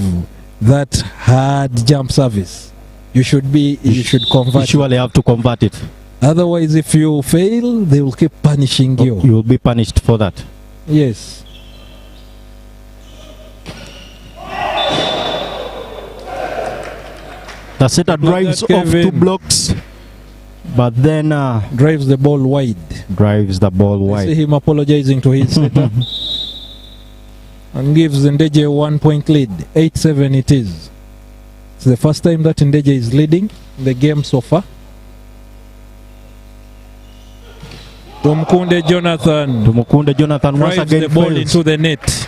[SPEAKER 3] that hard jump service. You should convert.
[SPEAKER 2] You surely have to convert it.
[SPEAKER 3] Otherwise, if you fail, they will keep punishing you.
[SPEAKER 2] You will be punished for that.
[SPEAKER 3] Yes.
[SPEAKER 2] The setter drives off 2 blocks, but then
[SPEAKER 3] drives the ball wide.
[SPEAKER 2] Drives the ball wide.
[SPEAKER 3] I see him apologizing to his setter and gives Ndejje a 1-point lead. 8-7 it is. It's the first time that Ndejje is leading the game so far. Tumukunde Jonathan
[SPEAKER 2] once again
[SPEAKER 3] the ball into the net.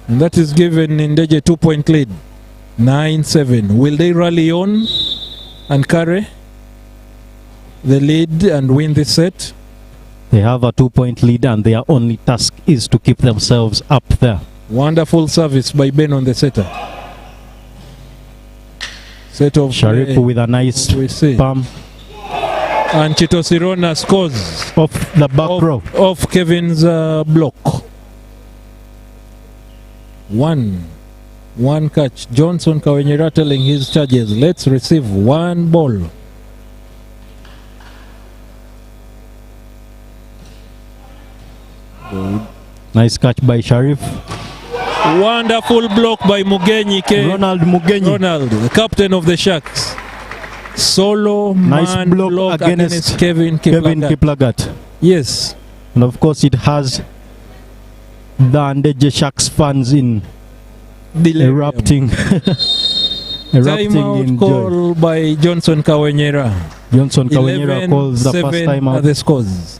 [SPEAKER 3] And that is given Ndejje a 2-point lead. 9-7. Will they rally on and carry the lead and win this set?
[SPEAKER 2] They have a 2-point lead and their only task is to keep themselves up there.
[SPEAKER 3] Wonderful service by Ben on the setter. Set of
[SPEAKER 2] Sharif with a nice palm.
[SPEAKER 3] And Chito Sirona scores
[SPEAKER 2] off the back row.
[SPEAKER 3] Off Kevin's block. One catch. Johnson Kawenyera telling his charges, let's receive one ball.
[SPEAKER 2] Good. Nice catch by Sharif.
[SPEAKER 3] Wonderful block by Mugenyi.
[SPEAKER 2] Ronald Mugenyi.
[SPEAKER 3] Ronald, the captain of the Sharks. Solo
[SPEAKER 2] nice
[SPEAKER 3] man
[SPEAKER 2] block against
[SPEAKER 3] Kevin
[SPEAKER 2] Kiplagat.
[SPEAKER 3] Yes.
[SPEAKER 2] And of course it has the Ndejje Sharks fans in erupting.
[SPEAKER 3] Erupting in call joy. By Johnson Kawenyera.
[SPEAKER 2] Johnson Kawenyera calls the first time out.
[SPEAKER 3] The scores.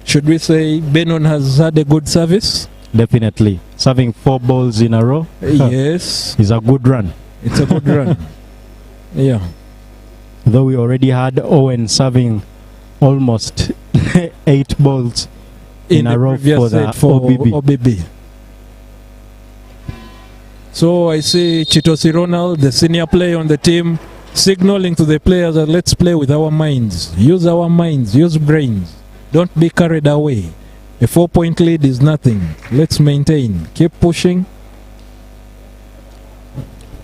[SPEAKER 3] Should we say Benon has had a good service?
[SPEAKER 2] Definitely. Serving 4 balls in a row.
[SPEAKER 3] Yes.
[SPEAKER 2] It's a good run.
[SPEAKER 3] It's a good run. Yeah.
[SPEAKER 2] Though we already had Owen serving almost 8 balls in a row for the
[SPEAKER 3] OBB. So I see Chitosi Ronald, the senior player on the team, signaling to the players that let's play with our minds. Use our minds, use brains. Don't be carried away. A 4-point lead is nothing. Let's maintain. Keep pushing.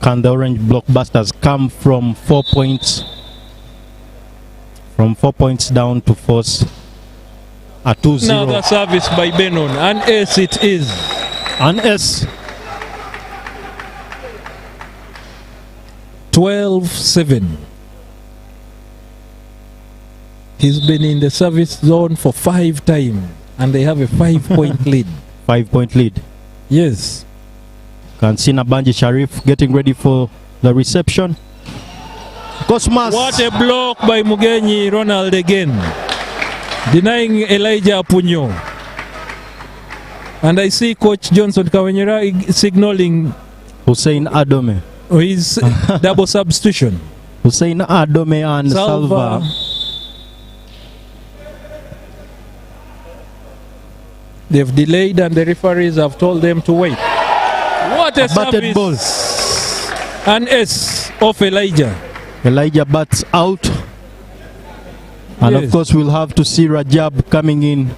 [SPEAKER 2] Can the Orange Blockbusters come from 4 points? From 4 points down to force a 2-0.
[SPEAKER 3] Another service by Benon. An ace it is.
[SPEAKER 2] An ace.
[SPEAKER 3] 12-7. He's been in the service zone for 5 times and they have a 5-point lead.
[SPEAKER 2] 5-point lead.
[SPEAKER 3] Yes.
[SPEAKER 2] Can see Ndejje Sharif getting ready for the reception. Cosmas.
[SPEAKER 3] What a block by Mugenyi Ronald again. Denying Elijah Apunyo. And I see Coach Johnson Kawenyera signaling
[SPEAKER 2] Hussein Adome.
[SPEAKER 3] His double substitution.
[SPEAKER 2] Hussein Adome and Salva.
[SPEAKER 3] They've delayed and the referees have told them to wait. What a service.
[SPEAKER 2] Ball.
[SPEAKER 3] An ace of Elijah.
[SPEAKER 2] Elijah bats out. And
[SPEAKER 3] yes.
[SPEAKER 2] Of course we'll have to see Rajab coming in.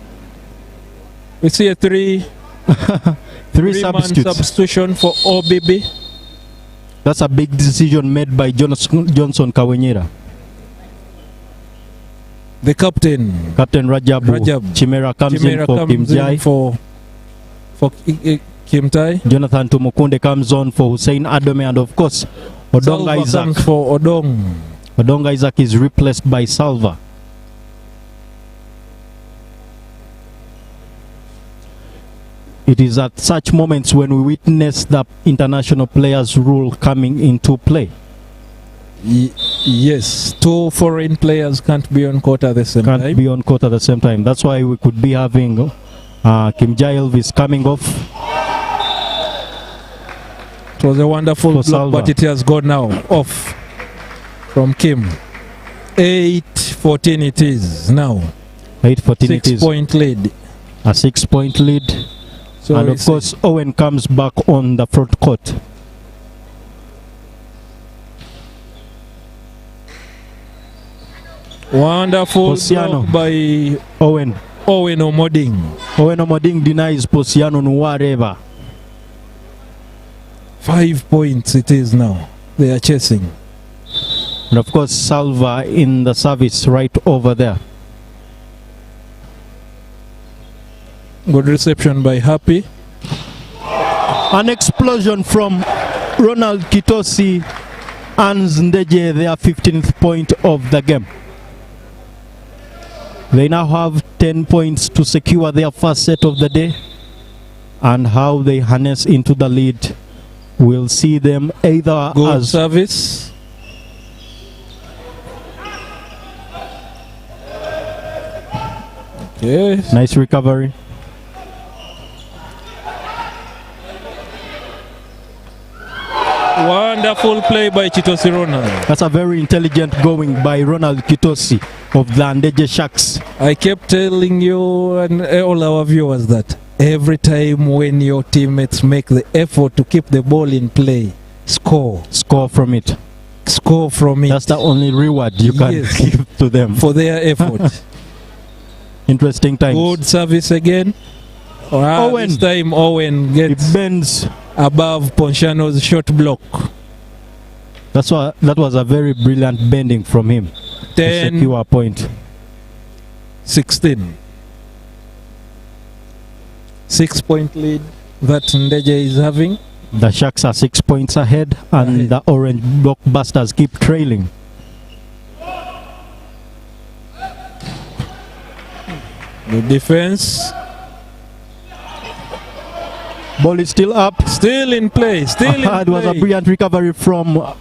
[SPEAKER 3] We see a 3 substitution for OBB.
[SPEAKER 2] That's a big decision made by Johnson Kawenyera.
[SPEAKER 3] The captain.
[SPEAKER 2] Captain Rajab Chimera comes in for Kim Jai.
[SPEAKER 3] For Kim Tai.
[SPEAKER 2] Jonathan Tumukunde comes on for Hussein Adome, and of course Odonga Isaac
[SPEAKER 3] comes for Odong.
[SPEAKER 2] Odonga Isaac is replaced by Salva. It is at such moments when we witness the international players' rule coming into play.
[SPEAKER 3] Yes, 2 foreign players can't be on court at the same time.
[SPEAKER 2] Can't be on court at the same time. That's why we could be having Kim Jai Elvis coming off.
[SPEAKER 3] It was a wonderful block, but it has gone now off from Kim. 8-14 it is now.
[SPEAKER 2] 8-14 it is.
[SPEAKER 3] 6-point lead.
[SPEAKER 2] A 6-point lead. So and of course Owen comes back on the front court.
[SPEAKER 3] Wonderful block by
[SPEAKER 2] Owen
[SPEAKER 3] Omoding.
[SPEAKER 2] Owen Omoding denies Posiano Nwareva.
[SPEAKER 3] 5 points it is now. They are chasing.
[SPEAKER 2] And of course Salva in the service right over there.
[SPEAKER 3] Good reception by Happy.
[SPEAKER 2] An explosion from Ronald Kitosi and Ndejje, their 15th point of the game. They now have 10 points to secure their first set of the day, and how they harness into the lead, we'll see them either
[SPEAKER 3] good
[SPEAKER 2] as
[SPEAKER 3] service. Yes.
[SPEAKER 2] Nice recovery.
[SPEAKER 3] Wonderful play by Kitosi Ronald.
[SPEAKER 2] That's a very intelligent going by Ronald Kitosi of the Ndejje Sharks.
[SPEAKER 3] I kept telling you and all our viewers that every time when your teammates make the effort to keep the ball in play, score
[SPEAKER 2] from it.
[SPEAKER 3] Score from it.
[SPEAKER 2] That's the only reward you can give to them
[SPEAKER 3] for their effort.
[SPEAKER 2] Interesting times.
[SPEAKER 3] Good service again.
[SPEAKER 2] Owen.
[SPEAKER 3] This time Owen gets
[SPEAKER 2] it bends
[SPEAKER 3] above Ponchano's shot block.
[SPEAKER 2] That was a very brilliant bending from him.
[SPEAKER 3] 10
[SPEAKER 2] to secure a point.
[SPEAKER 3] 16. 6-point lead that Ndejje is having.
[SPEAKER 2] The Sharks are 6 points ahead, and the Orange Blockbusters keep trailing.
[SPEAKER 3] The defense.
[SPEAKER 2] Ball is still up.
[SPEAKER 3] Still in play. Still in play.
[SPEAKER 2] It was a brilliant recovery from...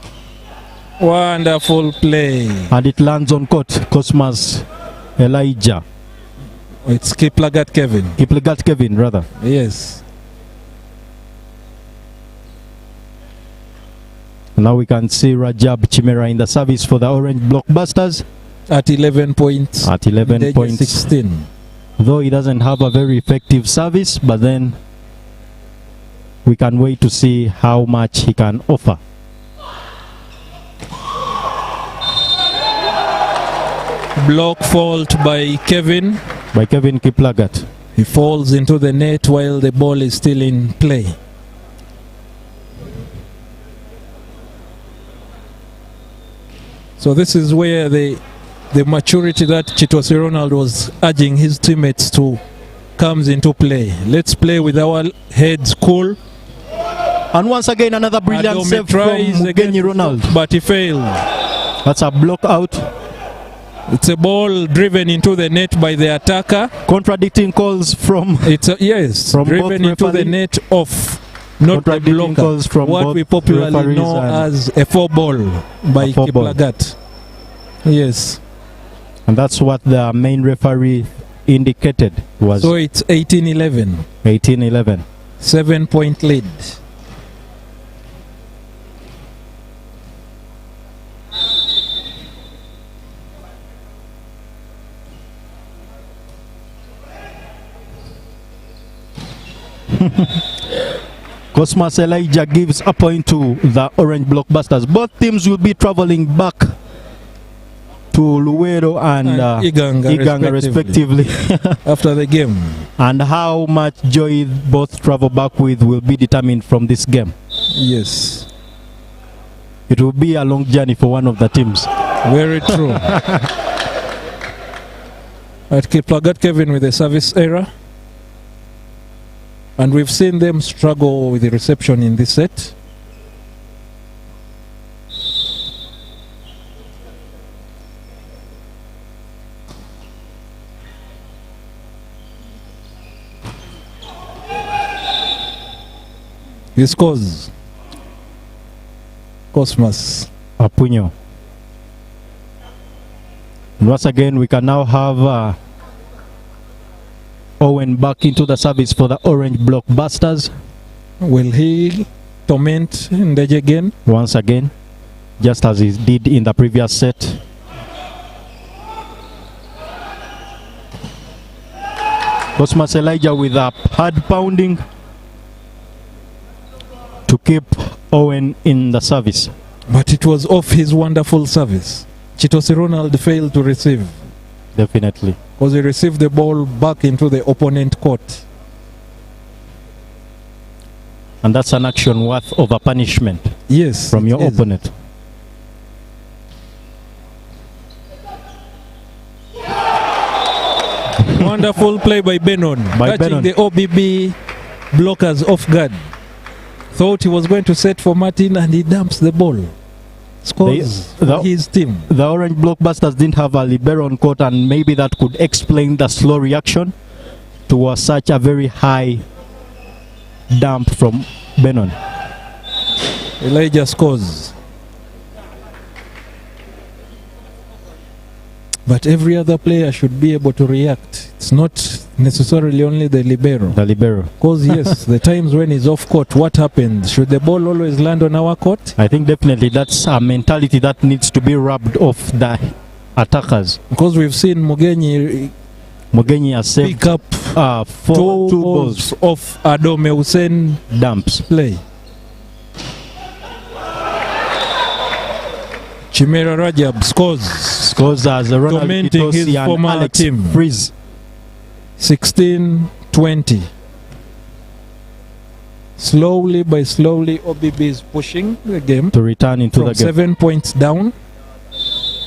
[SPEAKER 3] Wonderful play.
[SPEAKER 2] And it lands on court. Cosmas Elijah.
[SPEAKER 3] It's Kiplagat Kevin.
[SPEAKER 2] Kiplagat Kevin, rather.
[SPEAKER 3] Yes.
[SPEAKER 2] Now we can see Rajab Chimera in the service for the Orange Blockbusters.
[SPEAKER 3] At 11 points.
[SPEAKER 2] At 11
[SPEAKER 3] Ndejje
[SPEAKER 2] points.
[SPEAKER 3] 16.
[SPEAKER 2] Though he doesn't have a very effective service, but then we can wait to see how much he can offer.
[SPEAKER 3] Block fault by Kevin.
[SPEAKER 2] By Kevin Kiplagat.
[SPEAKER 3] He falls into the net while the ball is still in play. So this is where the maturity that Kitosi Ronald was urging his teammates to comes into play. Let's play with our heads cool.
[SPEAKER 2] And once again another brilliant
[SPEAKER 3] Adome
[SPEAKER 2] save from Mugenyi Ronald.
[SPEAKER 3] But he failed.
[SPEAKER 2] That's a block out.
[SPEAKER 3] It's a ball driven into the net by the attacker.
[SPEAKER 2] Contradicting calls from...
[SPEAKER 3] Yes,
[SPEAKER 2] from
[SPEAKER 3] driven into the net off. Not the blocker.
[SPEAKER 2] Calls from
[SPEAKER 3] what we popularly know as a 4-ball by Kiplagat. Yes.
[SPEAKER 2] And that's what the main referee indicated was.
[SPEAKER 3] So it's 18-11.
[SPEAKER 2] 18-11.
[SPEAKER 3] 7-point lead.
[SPEAKER 2] Cosmas Elijah gives a point to the Orange Blockbusters. Both teams will be traveling back to Luwero and Iganga respectively
[SPEAKER 3] after the game.
[SPEAKER 2] And how much joy both travel back with will be determined from this game.
[SPEAKER 3] Yes.
[SPEAKER 2] It will be a long journey for one of the teams.
[SPEAKER 3] Very true. At Kiplagat Kevin with a service error. And we've seen them struggle with the reception in this set. He scores. Cosmas
[SPEAKER 2] Apunyo. And once again, we can now have Owen back into the service for the Orange Blockbusters.
[SPEAKER 3] Will he torment Ndejje again?
[SPEAKER 2] Once again, just as he did in the previous set. Cosmas Elijah with a hard pounding to keep Owen in the service.
[SPEAKER 3] But it was off his wonderful service. Chitosi Ronald failed to receive.
[SPEAKER 2] Definitely.
[SPEAKER 3] Because he received the ball back into the opponent court.
[SPEAKER 2] And that's an action worth of a punishment.
[SPEAKER 3] Yes.
[SPEAKER 2] From your opponent.
[SPEAKER 3] Wonderful play by Benon. Catching the OBB blockers off guard. Thought he was going to set for Martin and he dumps the ball. Scores his team.
[SPEAKER 2] The Orange Blockbusters didn't have a libero on court, and maybe that could explain the slow reaction to such a very high dump from Benon.
[SPEAKER 3] Elijah scores. But every other player should be able to react. It's not necessarily only the libero.
[SPEAKER 2] The libero.
[SPEAKER 3] Because yes, the times when he's off court, what happens? Should the ball always land on our court?
[SPEAKER 2] I think definitely that's a mentality that needs to be rubbed off the attackers.
[SPEAKER 3] Because we've seen Mugenyi
[SPEAKER 2] has saved
[SPEAKER 3] pick up two balls off Adome Hussein
[SPEAKER 2] dumps
[SPEAKER 3] play. Chimera Rajab scores
[SPEAKER 2] as a runner,
[SPEAKER 3] tormenting his former
[SPEAKER 2] Alex
[SPEAKER 3] team.
[SPEAKER 2] Freeze.
[SPEAKER 3] 16-20. Slowly by slowly, OBB is pushing the game
[SPEAKER 2] to return into the game.
[SPEAKER 3] 7 points down.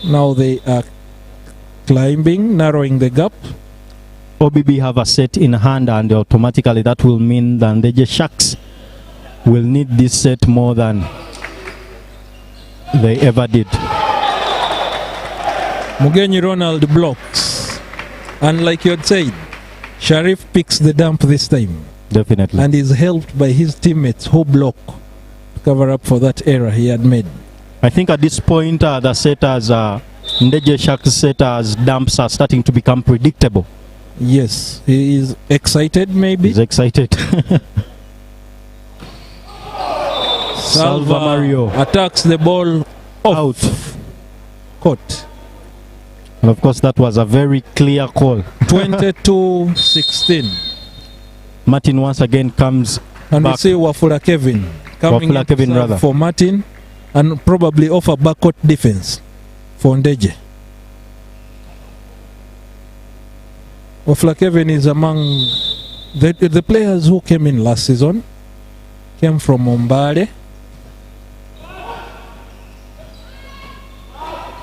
[SPEAKER 3] Now they are climbing, narrowing the gap.
[SPEAKER 2] OBB have a set in hand, and automatically that will mean that the Ndejje Sharks will need this set more than they ever did.
[SPEAKER 3] Mugenyi Ronald blocks. And like you had said, Sharif picks the dump this time.
[SPEAKER 2] Definitely.
[SPEAKER 3] And is helped by his teammates who block to cover up for that error he had made.
[SPEAKER 2] I think at this point the setters, Ndejje Sharks setters dumps are starting to become predictable.
[SPEAKER 3] Yes, he is excited maybe.
[SPEAKER 2] He's excited.
[SPEAKER 3] Salva Mario attacks the ball out court.
[SPEAKER 2] And of course that was a very clear call.
[SPEAKER 3] 22-16.
[SPEAKER 2] Martin once again comes
[SPEAKER 3] and
[SPEAKER 2] back.
[SPEAKER 3] We see Wafula Kevin coming
[SPEAKER 2] Wafula Kevin rather
[SPEAKER 3] for Martin and probably offer backcourt defense for Ndejje. Wafula Kevin is among the players who came in last season. Came from Mombale.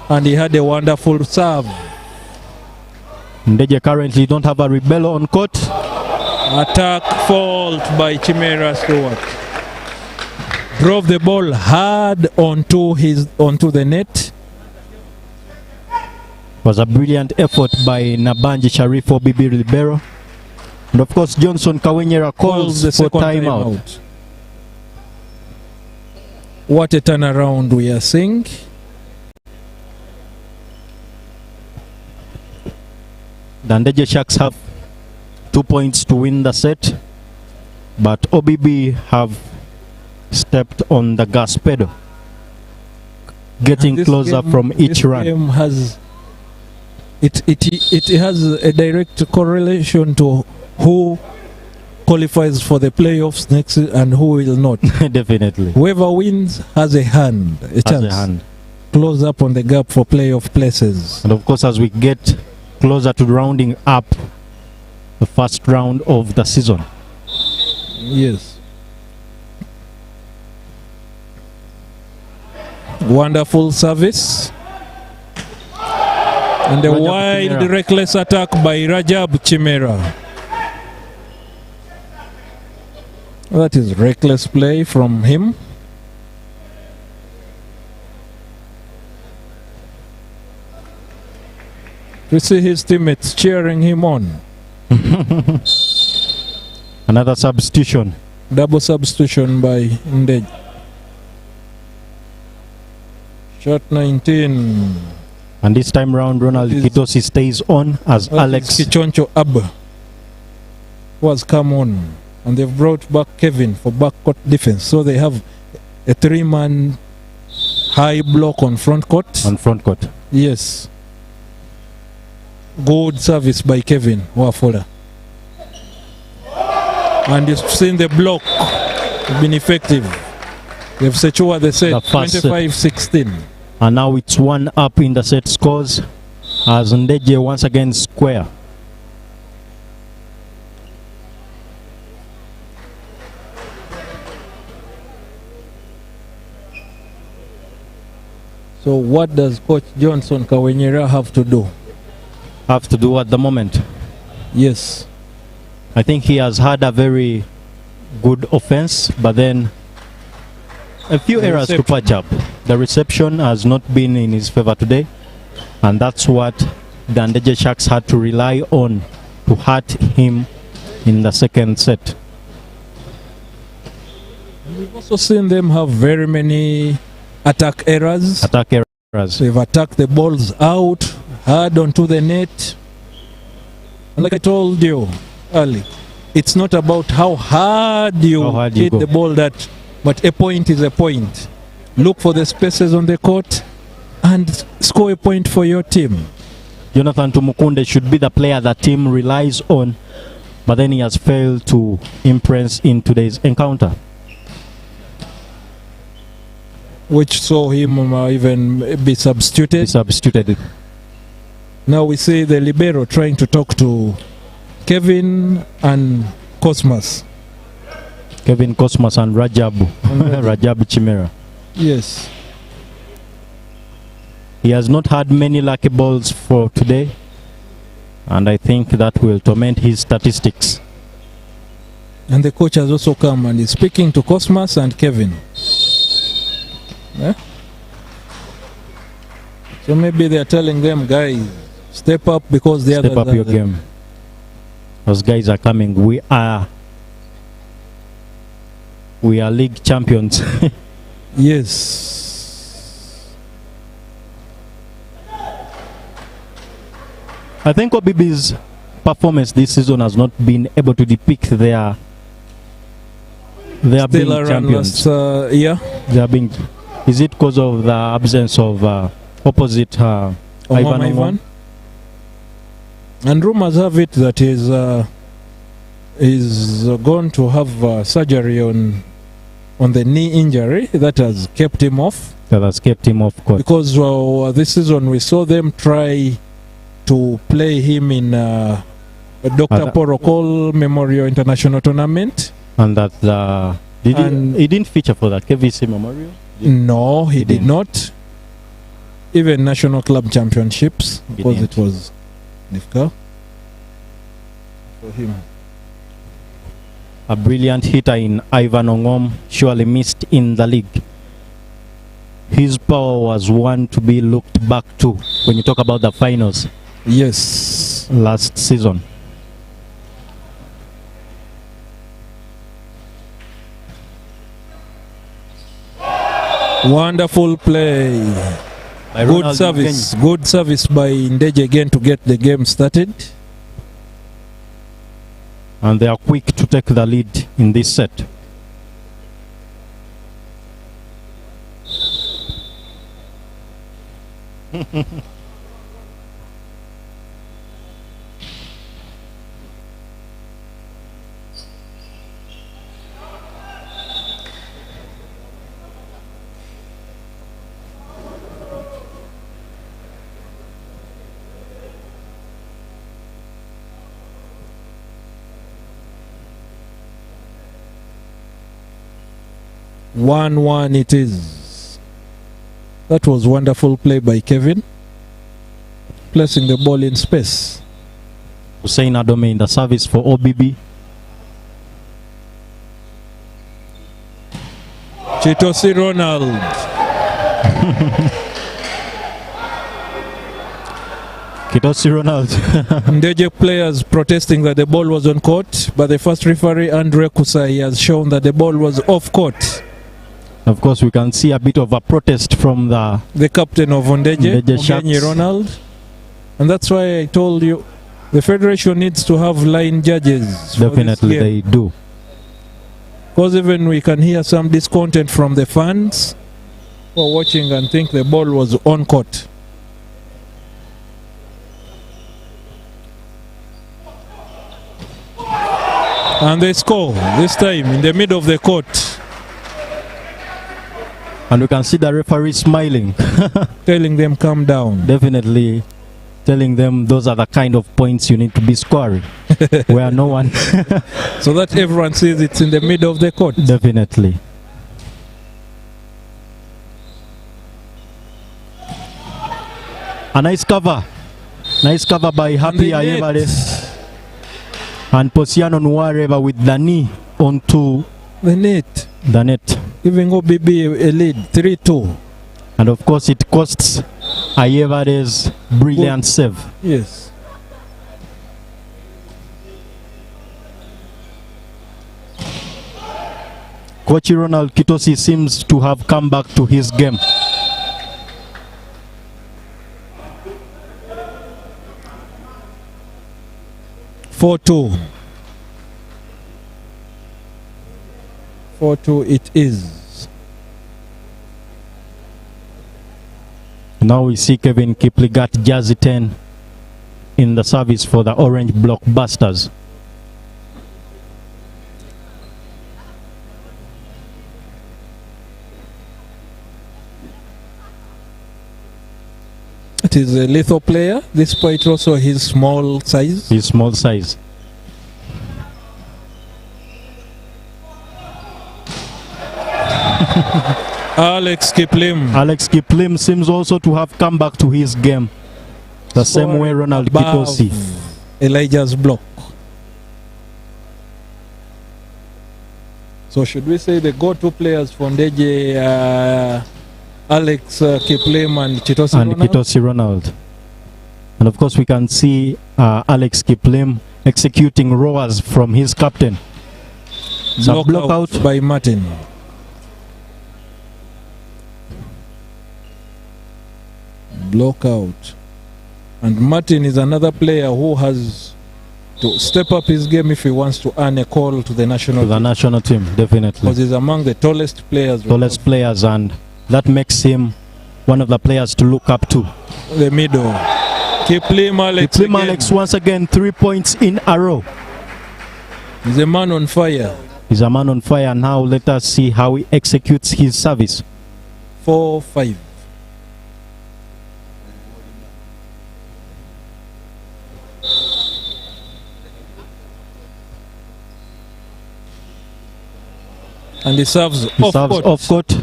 [SPEAKER 3] And he had a wonderful serve.
[SPEAKER 2] Ndejje currently don't have a rebello on court.
[SPEAKER 3] Attack fault by Chimera Stewart. Drove the ball hard onto the net.
[SPEAKER 2] Was a brilliant effort by Nabanji Sharif for OBB libero. And of course Johnson Kawenyera calls
[SPEAKER 3] the
[SPEAKER 2] for
[SPEAKER 3] second
[SPEAKER 2] timeout.
[SPEAKER 3] What a turnaround we are seeing.
[SPEAKER 2] The Ndejje Sharks have 2 points to win the set, but OBB have stepped on the gas pedal, getting closer from each run.
[SPEAKER 3] Game has it has a direct correlation to who qualifies for the playoffs next and who will not.
[SPEAKER 2] Definitely.
[SPEAKER 3] Whoever wins has a chance. Close up on the gap for playoff places.
[SPEAKER 2] And of course, as we get closer to rounding up the first round of the season.
[SPEAKER 3] Yes. Wonderful service. And a
[SPEAKER 2] Rajab
[SPEAKER 3] wild,
[SPEAKER 2] Chimera.
[SPEAKER 3] reckless attack by Rajab Chimera. That is reckless play from him. We see his teammates cheering him on.
[SPEAKER 2] Another substitution.
[SPEAKER 3] Double substitution by Ndejje. Shot 19.
[SPEAKER 2] And this time round, Ronald
[SPEAKER 3] It is-
[SPEAKER 2] Kitosi stays on as
[SPEAKER 3] That
[SPEAKER 2] Alex.
[SPEAKER 3] is Kichoncho Ab was come on. And they've brought back Kevin for backcourt defense. So they have a 3-man high block on front court.
[SPEAKER 2] On front court.
[SPEAKER 3] Yes. Good service by Kevin Wafula. And you've seen the block been effective. They've secured the set
[SPEAKER 2] The first set.
[SPEAKER 3] 25-16.
[SPEAKER 2] And now it's 1 up in the set scores as Ndejje once again square.
[SPEAKER 3] So what does Coach Johnson Kawenyera have to do?
[SPEAKER 2] Have to do at the moment.
[SPEAKER 3] Yes.
[SPEAKER 2] I think he has had a very good offense, but then a few
[SPEAKER 3] The
[SPEAKER 2] errors to
[SPEAKER 3] reception.
[SPEAKER 2] patch up. The reception has not been in his favor today, and that's what the Ndejje Sharks had to rely on to hurt him in the second set.
[SPEAKER 3] We've also seen them have very many attack errors.
[SPEAKER 2] Attack errors.
[SPEAKER 3] They've attacked the balls out, hard onto the net. And like I told you early, it's not about how hard you
[SPEAKER 2] How hard you
[SPEAKER 3] hit
[SPEAKER 2] go.
[SPEAKER 3] the ball, but a point is a point. Look for the spaces on the court and score a point for your team.
[SPEAKER 2] Jonathan Tumukunde should be the player the team relies on, but then he has failed to impress in today's encounter.
[SPEAKER 3] Which saw him even be substituted.
[SPEAKER 2] He substituted.
[SPEAKER 3] Now we see the libero trying to talk to Kevin and Cosmas.
[SPEAKER 2] Kevin Cosmas and Rajab Chimera.
[SPEAKER 3] Yes.
[SPEAKER 2] He has not had many lucky balls for today, and I think that will torment his statistics.
[SPEAKER 3] And the coach has also come and is speaking to Cosmas and Kevin. Yeah? So maybe they're telling them, guys, step up because the
[SPEAKER 2] Step
[SPEAKER 3] others
[SPEAKER 2] up your game. Those guys are coming. We are league champions.
[SPEAKER 3] Yes.
[SPEAKER 2] I think OBB's performance this season has not been able to depict their being
[SPEAKER 3] Still around
[SPEAKER 2] champions.
[SPEAKER 3] last year.
[SPEAKER 2] They are being. Is it because of the absence of opposite Ivan Ongom?
[SPEAKER 3] And rumors have it that he's going to have surgery on the knee injury that has kept him off.
[SPEAKER 2] That has kept him off court.
[SPEAKER 3] Because this season we saw them try to play him in Dr. Porokol Memorial International Tournament.
[SPEAKER 2] And that he didn't feature for that KVC Memorial?
[SPEAKER 3] No, he did
[SPEAKER 2] didn't.
[SPEAKER 3] not. Even National Club Championships,
[SPEAKER 2] He
[SPEAKER 3] because
[SPEAKER 2] didn't.
[SPEAKER 3] it was difficult for him.
[SPEAKER 2] A brilliant hitter in Ivan Ongom, surely missed in the league. His power was one to be looked back to when you talk about the finals
[SPEAKER 3] Yes.
[SPEAKER 2] last season.
[SPEAKER 3] Wonderful play.
[SPEAKER 2] By
[SPEAKER 3] Good
[SPEAKER 2] Ronald
[SPEAKER 3] service.
[SPEAKER 2] Ndejje.
[SPEAKER 3] Good service by Ndejje again to get the game started.
[SPEAKER 2] And they are quick to take the lead in this set.
[SPEAKER 3] One it is. That was wonderful play by Kevin. placing the ball in space.
[SPEAKER 2] Hussein Adome in the service for OBB.
[SPEAKER 3] Chitosi Ronald.
[SPEAKER 2] Kitosi Ronald.
[SPEAKER 3] Ndejje players protesting that the ball was on court, but the first referee, Andre Kusai, has shown that the ball was off court.
[SPEAKER 2] Of course, we can see a bit of a protest from the
[SPEAKER 3] captain of Ndejje,
[SPEAKER 2] Ndejje
[SPEAKER 3] Ronald. And that's why I told you the federation needs to have line judges.
[SPEAKER 2] Definitely they do.
[SPEAKER 3] Because even we can hear some discontent from the fans who are watching and think the ball was on court. And they score, this time in the middle of the court.
[SPEAKER 2] And we can see the referee smiling.
[SPEAKER 3] Telling them calm down.
[SPEAKER 2] Definitely telling them those are the kind of points you need to be scoring. Where no one...
[SPEAKER 3] So that everyone sees it's in the middle of the court.
[SPEAKER 2] Definitely. A nice cover. Nice cover by Happy Ayebare. And Posiano Nuareva with the knee onto
[SPEAKER 3] the net.
[SPEAKER 2] The net.
[SPEAKER 3] Giving OBB a lead, 3-2.
[SPEAKER 2] And of course it costs Ayevare's brilliant save.
[SPEAKER 3] Yes.
[SPEAKER 2] Coach Ronald Kitosi seems to have come back to his game.
[SPEAKER 3] (4-2) it is.
[SPEAKER 2] Now we see Kevin Kipligat, jersey 10, in the service for the Orange Blockbusters.
[SPEAKER 3] It is a lethal player, despite also his small size.
[SPEAKER 2] His small size.
[SPEAKER 3] Alex
[SPEAKER 2] Kiplim seems also to have come back to his game. The same way Ronald Kitosi.
[SPEAKER 3] Elijah's block. So should we say the go-to players for Ndejje, Alex Kiplim and Kitosi Ronald?
[SPEAKER 2] And of course we can see Alex Kiplim executing rowers from his captain.
[SPEAKER 3] Block out by Martin. Block out. And Martin is another player who has to step up his game if he wants to earn a call to the national
[SPEAKER 2] team, definitely.
[SPEAKER 3] Because he's among the tallest players.
[SPEAKER 2] And that makes him one of the players to look up to.
[SPEAKER 3] The middle. Kiplim
[SPEAKER 2] Alex once again, 3 points in a row.
[SPEAKER 3] He's a man on fire.
[SPEAKER 2] He's a man on fire. Now let us see how he executes his service.
[SPEAKER 3] 4-5. And he serves off court.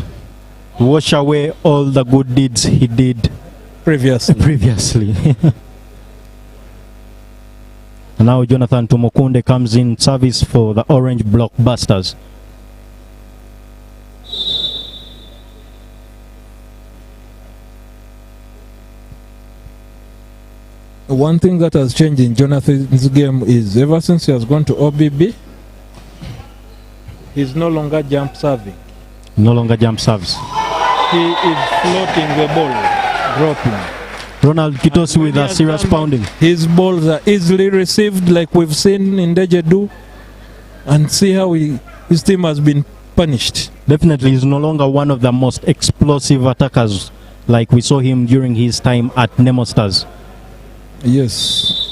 [SPEAKER 2] Wash away all the good deeds he did previously. And now Jonathan Tumokunde comes in service for the Orange Blockbusters.
[SPEAKER 3] One thing that has changed in Jonathan's game is ever since he has gone to OBB, he's no longer jump serving.
[SPEAKER 2] No longer jump serves.
[SPEAKER 3] He is floating the ball, dropping.
[SPEAKER 2] Ronald Kitosi with a serious pounding.
[SPEAKER 3] His balls are easily received, like we've seen Ndejje do, and see how his team has been punished.
[SPEAKER 2] Definitely, he's no longer one of the most explosive attackers like we saw him during his time at Nemo Stars.
[SPEAKER 3] Yes.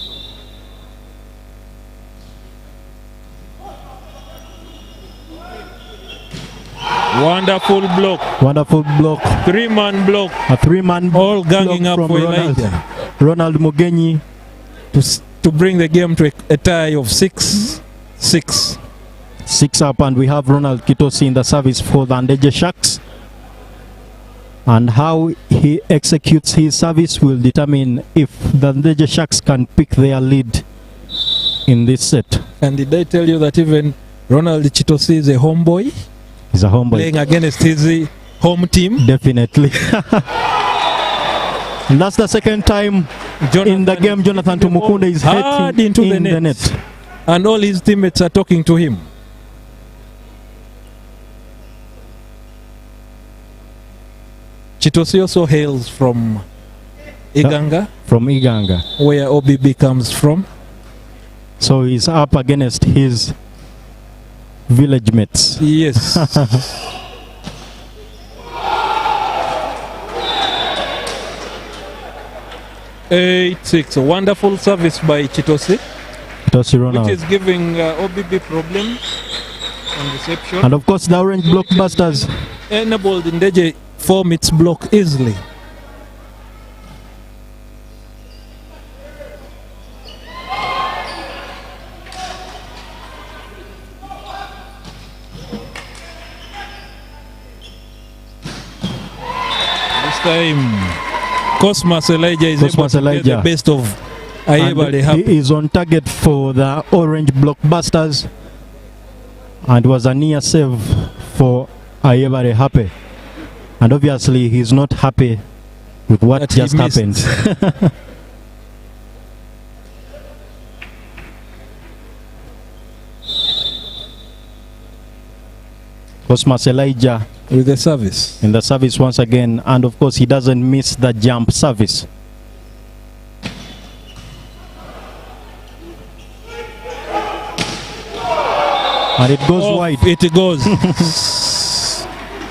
[SPEAKER 3] Wonderful block.
[SPEAKER 2] Wonderful block.
[SPEAKER 3] 3-man block.
[SPEAKER 2] A 3-man
[SPEAKER 3] all ganging up for
[SPEAKER 2] Elijah. Ronald Mugenyi
[SPEAKER 3] to bring the game to a tie of 6-6.
[SPEAKER 2] 6 up, and we have Ronald Kitosi in the service for the Ndejje Sharks. And how he he executes his service will determine if the Ndejje Sharks can pick their lead in this set.
[SPEAKER 3] And did I tell you that even Ronald Chitosi is a homeboy?
[SPEAKER 2] He's a homeboy.
[SPEAKER 3] Playing against his home team.
[SPEAKER 2] Definitely. And that's the second time in the game Jonathan Tumukunde is hitting
[SPEAKER 3] into
[SPEAKER 2] in the net.
[SPEAKER 3] And all his teammates are talking to him. Chitosi also hails from Uganda.
[SPEAKER 2] From Uganda.
[SPEAKER 3] Where OBB comes from.
[SPEAKER 2] So he's up against his village mates.
[SPEAKER 3] Yes. 8-6. A wonderful service by Chitosi. Which is giving OBB problems on reception.
[SPEAKER 2] And of course the Orange Blockbusters
[SPEAKER 3] enabled Ndejje form its block easily. This time Cosmas Elijah is able to get the best of Ayebare Happy.
[SPEAKER 2] He is on target for the Orange Blockbusters, and was a near save for Ayebare Happy. And obviously he's not happy with what
[SPEAKER 3] That
[SPEAKER 2] just happened. Cosmas Elijah
[SPEAKER 3] with the service.
[SPEAKER 2] In the service once again, and of course he doesn't miss the jump service. And it goes wide.
[SPEAKER 3] It goes.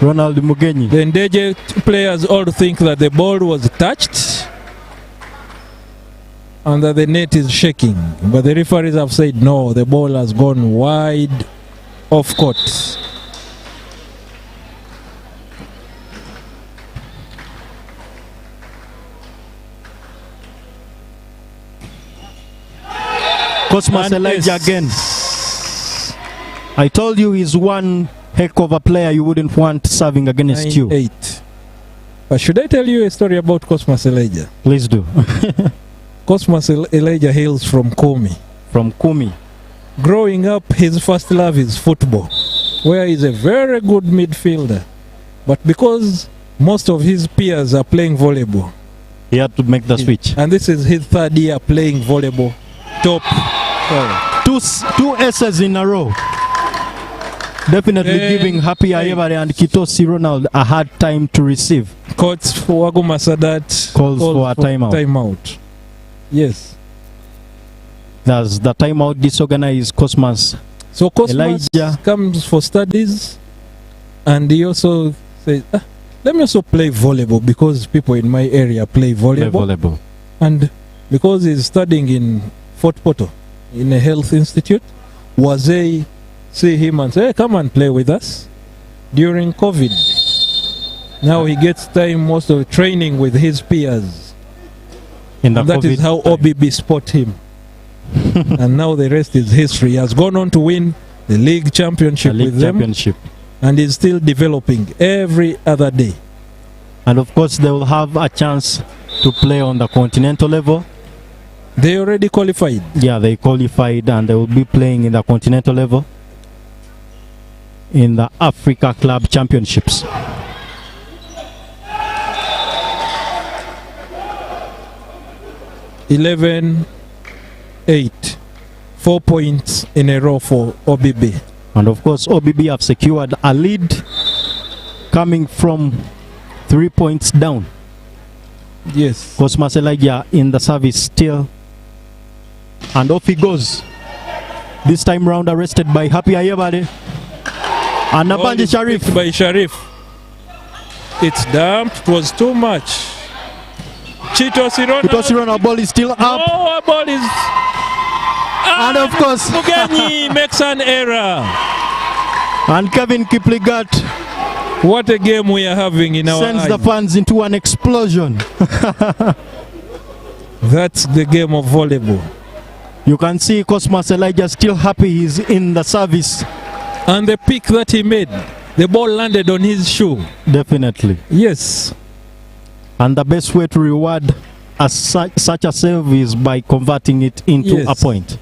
[SPEAKER 2] Ronald Mugenyi.
[SPEAKER 3] The Ndejje players all think that the ball was touched and that the net is shaking. But the referees have said no, the ball has gone wide off court.
[SPEAKER 2] Cosmas Elijah again. I told you he's one heck of a player you wouldn't want serving against you.
[SPEAKER 3] 9-8. But should I tell you a story about Cosmas Elijah?
[SPEAKER 2] Please do.
[SPEAKER 3] Cosmas Elijah hails from Kumi.
[SPEAKER 2] From Kumi.
[SPEAKER 3] Growing up, his first love is football, where he's a very good midfielder. But because most of his peers are playing volleyball,
[SPEAKER 2] he had to make the switch.
[SPEAKER 3] And this is his third year playing volleyball. Top.
[SPEAKER 2] Two S's in a row. Definitely giving Happy Ayebare and Kitosi Ronald a hard time to receive.
[SPEAKER 3] Coach Waguma Sadat
[SPEAKER 2] calls for a timeout.
[SPEAKER 3] Yes.
[SPEAKER 2] That's the timeout disorganized Cosmas.
[SPEAKER 3] So Cosmas Elijah comes for studies, and he also says, let me also play volleyball because people in my area play volleyball. And because he's studying in Fort Portal in a health institute, was a see him and say, hey, come and play with us during COVID. Now he gets time most of training with his peers. And that is how OBB spot him. And now the rest is history. He has gone on to win the league championship with them. And is still developing every other day.
[SPEAKER 2] And of course they will have a chance to play on the continental level.
[SPEAKER 3] They already qualified.
[SPEAKER 2] Yeah, they qualified and they will be playing in the continental level in the Africa Club Championships.
[SPEAKER 3] (11-8). 4 points in a row for OBB.
[SPEAKER 2] And of course OBB have secured a lead coming from 3 points down.
[SPEAKER 3] Yes.
[SPEAKER 2] Cosmas Elijah in the service still. And off he goes. This time round arrested by Happy Ayebare. And Nabanji Sharif.
[SPEAKER 3] By Sharif. It's dumped. It was too much. Chitosi Ronald.
[SPEAKER 2] Ball is still up.
[SPEAKER 3] Oh, ball is.
[SPEAKER 2] And of course
[SPEAKER 3] Mugenyi makes an error.
[SPEAKER 2] And Kevin Kipligat.
[SPEAKER 3] What a game we are having in our
[SPEAKER 2] sends the fans into an explosion.
[SPEAKER 3] That's the game of volleyball.
[SPEAKER 2] You can see Cosmas Elijah still happy he's in the service.
[SPEAKER 3] And the pick that he made, the ball landed on his shoe.
[SPEAKER 2] Definitely.
[SPEAKER 3] Yes.
[SPEAKER 2] And the best way to reward such a save is by converting it into a point.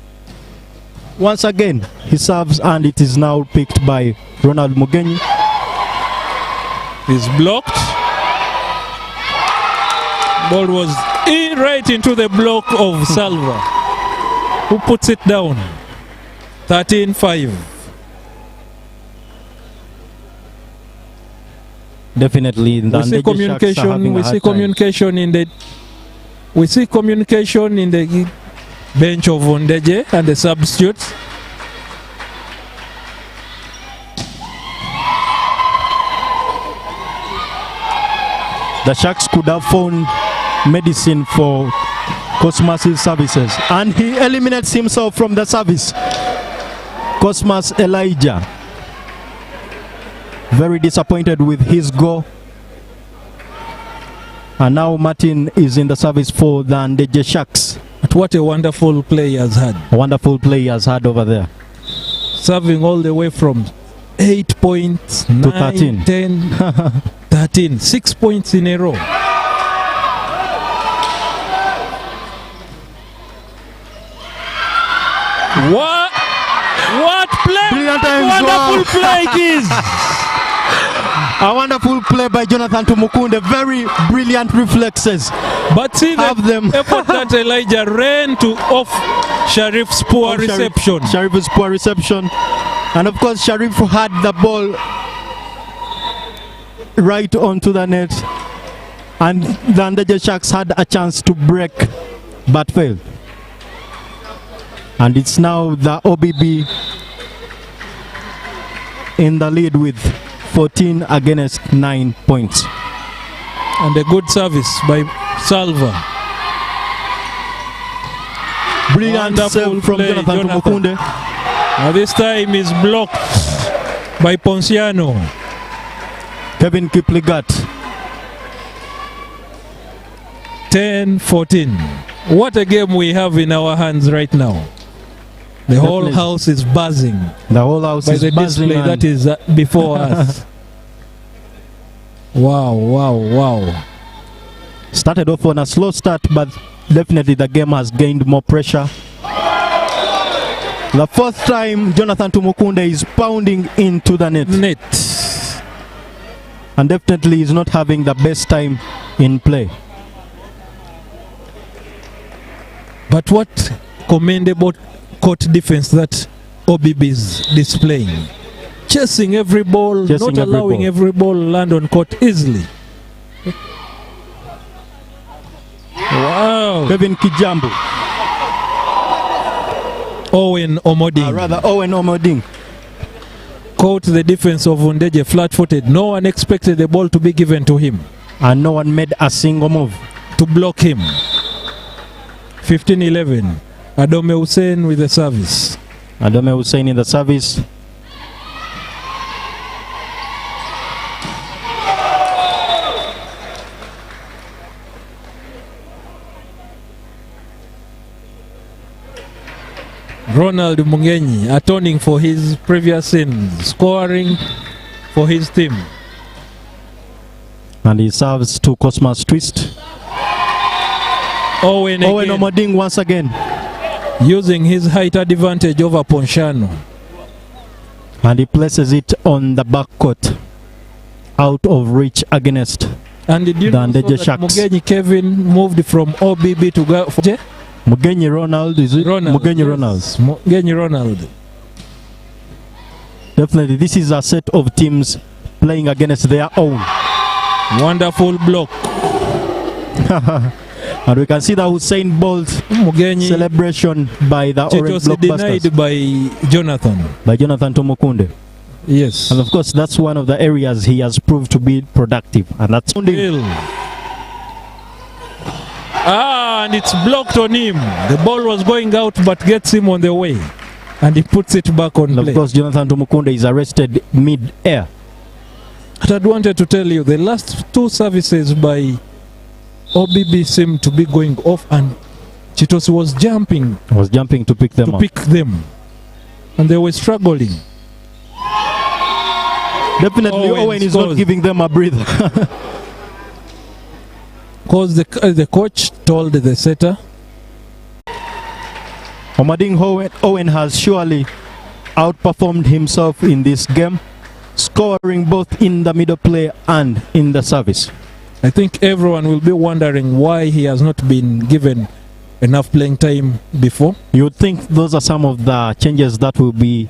[SPEAKER 2] Once again, he serves and it is now picked by Ronald Mugenyi.
[SPEAKER 3] He's blocked. Ball was in right into the block of Salva, who puts it down. 13-5.
[SPEAKER 2] Definitely,
[SPEAKER 3] we see communication. We see communication in the bench of Ndejje and the substitutes.
[SPEAKER 2] The Sharks could have found medicine for Cosmas' services, and he eliminates himself from the service. Cosmas Elijah, very disappointed with his goal. And now Martin is in the service for the Ndejje Sharks.
[SPEAKER 3] But what a wonderful play he has had.
[SPEAKER 2] A wonderful play he has had over there.
[SPEAKER 3] Serving all the way from 8 points to 13. 10, 13. 6 points in a row. What play! Wonderful play it is!
[SPEAKER 2] A wonderful play by Jonathan Tumukunde. Very brilliant reflexes.
[SPEAKER 3] But see the effort that Elijah ran to off Sharif's poor reception.
[SPEAKER 2] Sharif's poor reception. And of course, Sharif had the ball right onto the net. And the Ndejje Sharks had a chance to break, but failed. And it's now the OBB in the lead with 14 against 9 points.
[SPEAKER 3] And a good service by Salva.
[SPEAKER 2] Brilliant save from Jonathan Tumukunde.
[SPEAKER 3] Now this time is blocked by Ponciano.
[SPEAKER 2] Kevin Kipligat.
[SPEAKER 3] 10-14. What a game we have in our hands right now. The whole house is buzzing.
[SPEAKER 2] The whole house is buzzing. By the display
[SPEAKER 3] that is before us. Wow.
[SPEAKER 2] Started off on a slow start, but definitely the game has gained more pressure. The fourth time Jonathan Tumukunde is pounding into the net. And definitely is not having the best time in play.
[SPEAKER 3] But what commendable court defense that OBB is displaying. Chasing every ball, not allowing every ball land on court easily. Wow.
[SPEAKER 2] Kevin Kijambu.
[SPEAKER 3] Owen
[SPEAKER 2] Omoding.
[SPEAKER 3] Caught the defense of Ndejje flat-footed. No one expected the ball to be given to him.
[SPEAKER 2] And no one made a single move
[SPEAKER 3] to block him. 15-11. Adome Hussein with the service.
[SPEAKER 2] Adome Hussein in the service.
[SPEAKER 3] Ronald Mugenyi atoning for his previous sins, scoring for his team.
[SPEAKER 2] And he serves to Cosmas Twist.
[SPEAKER 3] Owen
[SPEAKER 2] Omoding once again.
[SPEAKER 3] Using his height advantage over Ponciano.
[SPEAKER 2] And he places it on the backcourt. Out of reach against
[SPEAKER 3] and did you
[SPEAKER 2] the Ndejje Sharks.
[SPEAKER 3] Mugenyi Kevin moved from OBB to go for
[SPEAKER 2] Mugenyi Ronald, is it? Mugenyi Ronald.
[SPEAKER 3] Mugenyi Ronald.
[SPEAKER 2] Definitely, this is a set of teams playing against their own.
[SPEAKER 3] Wonderful block.
[SPEAKER 2] And we can see the Hussein Bolt celebration by the Orange Blockbusters.
[SPEAKER 3] Denied by Jonathan.
[SPEAKER 2] By Jonathan Tumukunde.
[SPEAKER 3] Yes.
[SPEAKER 2] And of course, that's one of the areas he has proved to be productive. And that's
[SPEAKER 3] and it's blocked on him. The ball was going out but gets him on the way. And he puts it back on play.
[SPEAKER 2] Of course, Jonathan Tumukunde is arrested mid-air.
[SPEAKER 3] But I wanted to tell you, the last two services by OBB seemed to be going off and Chitosi was jumping.
[SPEAKER 2] Was jumping to pick them up.
[SPEAKER 3] And they were struggling.
[SPEAKER 2] Definitely Owen is not giving them a breather.
[SPEAKER 3] because the coach told the setter.
[SPEAKER 2] Omading Owen has surely outperformed himself in this game, scoring both in the middle play and in the service.
[SPEAKER 3] I think everyone will be wondering why he has not been given enough playing time before.
[SPEAKER 2] You would think those are some of the changes that will be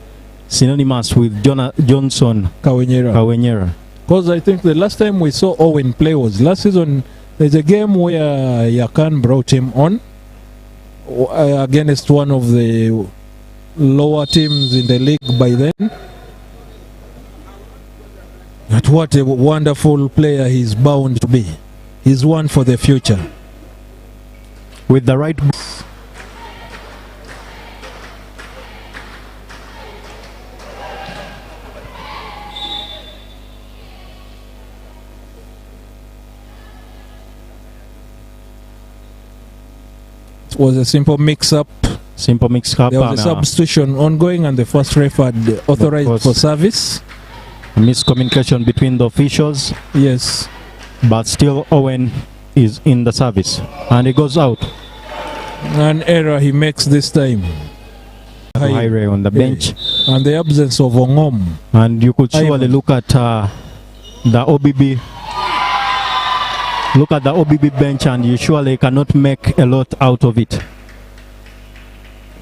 [SPEAKER 2] synonymous with Johnson Kawenyera.
[SPEAKER 3] Because I think the last time we saw Owen play was last season. There's a game where Yakan brought him on against one of the lower teams in the league by then. But what a wonderful player he's bound to be. He's one for the future.
[SPEAKER 2] With the right...
[SPEAKER 3] It was a simple mix-up. There was a substitution ongoing, and the first ref had authorized for service.
[SPEAKER 2] Miscommunication between the officials.
[SPEAKER 3] Yes.
[SPEAKER 2] But still Owen is in the service. And he goes out.
[SPEAKER 3] An error he makes this time.
[SPEAKER 2] High on the bench.
[SPEAKER 3] And the absence of Ongom.
[SPEAKER 2] And you could surely look at the OBB. Look at the OBB bench, and you surely cannot make a lot out of it.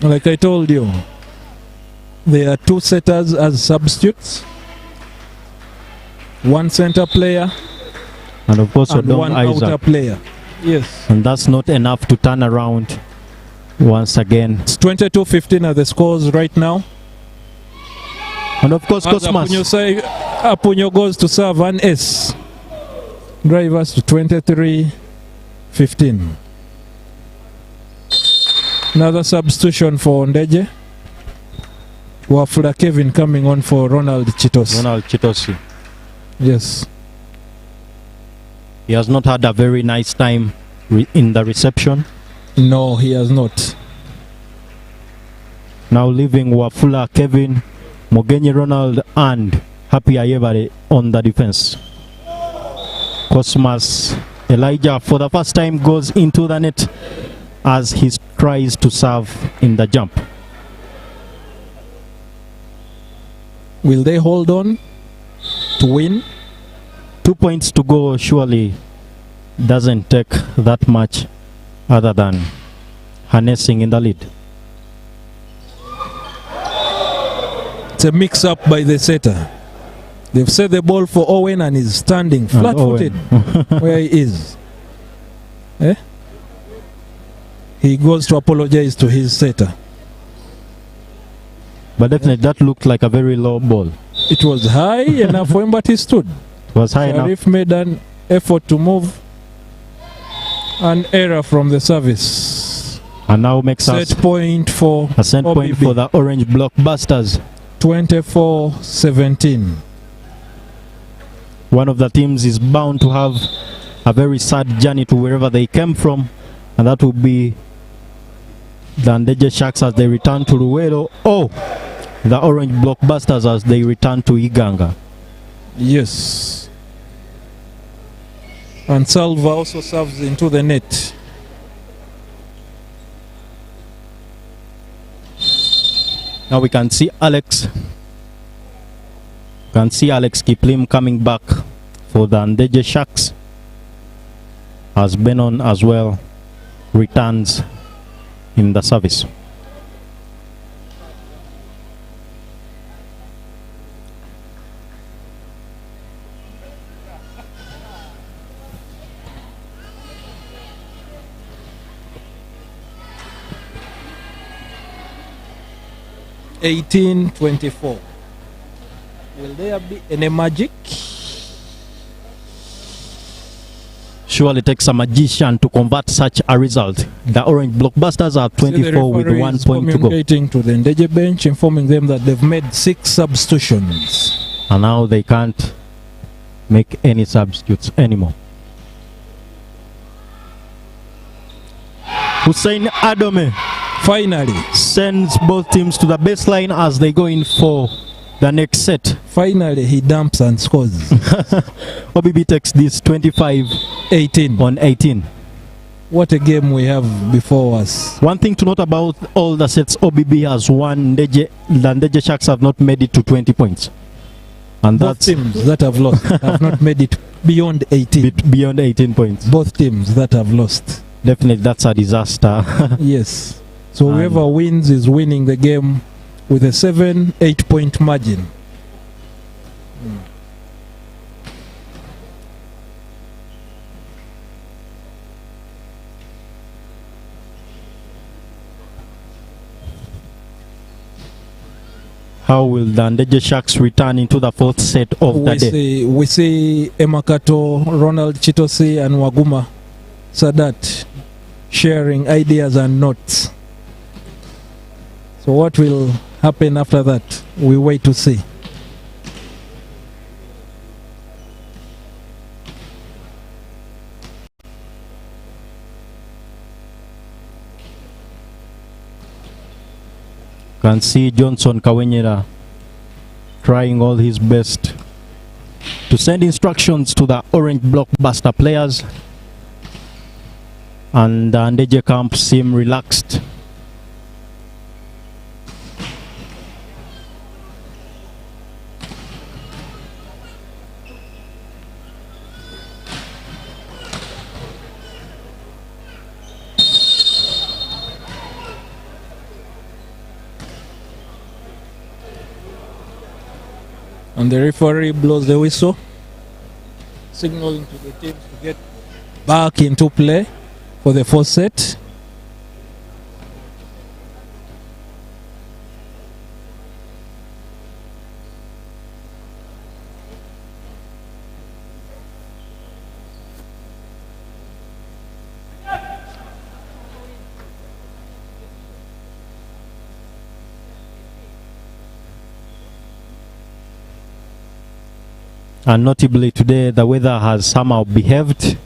[SPEAKER 3] Like I told you, there are two setters as substitutes, one center player,
[SPEAKER 2] and of course
[SPEAKER 3] one outer player. Yes.
[SPEAKER 2] And that's not enough to turn around once again.
[SPEAKER 3] It's 22-15 are the scores right now.
[SPEAKER 2] And of course, Cosmas.
[SPEAKER 3] Apunyo goes to serve an S. Drivers to 23-15. Another substitution for Ndejje. Wafula Kevin coming on for Ronald Chitosi. Yes.
[SPEAKER 2] He has not had a very nice time in the reception.
[SPEAKER 3] No, he has not.
[SPEAKER 2] Now leaving Wafula Kevin, Mugenyi Ronald and Happy Ayebare on the defense. Cosmas Elijah for the first time goes into the net as he tries to serve in the jump.
[SPEAKER 3] Will they hold on to win?
[SPEAKER 2] 2 points to go surely doesn't take that much other than harnessing in the lead.
[SPEAKER 3] It's a mix-up by the setter. They've set the ball for Owen and he's standing flat-footed where he is. He goes to apologize to his setter.
[SPEAKER 2] But definitely that looked like a very low ball.
[SPEAKER 3] It was high enough for him, but he stood.
[SPEAKER 2] It was high enough.
[SPEAKER 3] Sharif made an effort to move. An error from the service.
[SPEAKER 2] And now makes a set
[SPEAKER 3] point for
[SPEAKER 2] the Orange Blockbusters.
[SPEAKER 3] 24-17.
[SPEAKER 2] One of the teams is bound to have a very sad journey to wherever they came from, and that will be the Ndejje Sharks as they return to Luweero, or the Orange Blockbusters as they return to Uganda.
[SPEAKER 3] Yes. And Salva also serves into the net.
[SPEAKER 2] Now we can see Alex. Kiplim coming back for the Ndejje Sharks, as Benon as well returns in the service.
[SPEAKER 3] (18-24). Will there be any magic?
[SPEAKER 2] Surely it takes a magician to convert such a result. The Orange Blockbusters are 24 with 1 point to go.
[SPEAKER 3] Communicating to the Ndejje bench, informing them that they've made 6 substitutions.
[SPEAKER 2] And now they can't make any substitutes anymore. Hussein Adome
[SPEAKER 3] finally
[SPEAKER 2] sends both teams to the baseline as they go in for the next set.
[SPEAKER 3] Finally, he dumps and scores.
[SPEAKER 2] OBB takes this 25-18 on 18.
[SPEAKER 3] What a game we have before us.
[SPEAKER 2] One thing to note about all the sets OBB has won, the Ndejje Sharks have not made it to 20 points. And
[SPEAKER 3] both
[SPEAKER 2] that's
[SPEAKER 3] teams that have lost have not made it beyond 18.
[SPEAKER 2] Beyond 18 points.
[SPEAKER 3] Both teams that have lost.
[SPEAKER 2] Definitely, that's a disaster.
[SPEAKER 3] Yes. So whoever wins is winning the game with a 7-8 point margin.
[SPEAKER 2] How will the Ndejje Sharks return into the fourth set of the day?
[SPEAKER 3] We see Emakato, Ronald Chitosi and Waguma Sadat sharing ideas and notes. So what will happen after that? We wait to see.
[SPEAKER 2] Can see Johnson Kawenyera trying all his best to send instructions to the Orange Blockbuster players, and the Ndejje camp seem relaxed.
[SPEAKER 3] And the referee blows the whistle, signaling to the teams to get back into play for the fourth set.
[SPEAKER 2] And notably today the weather has somehow behaved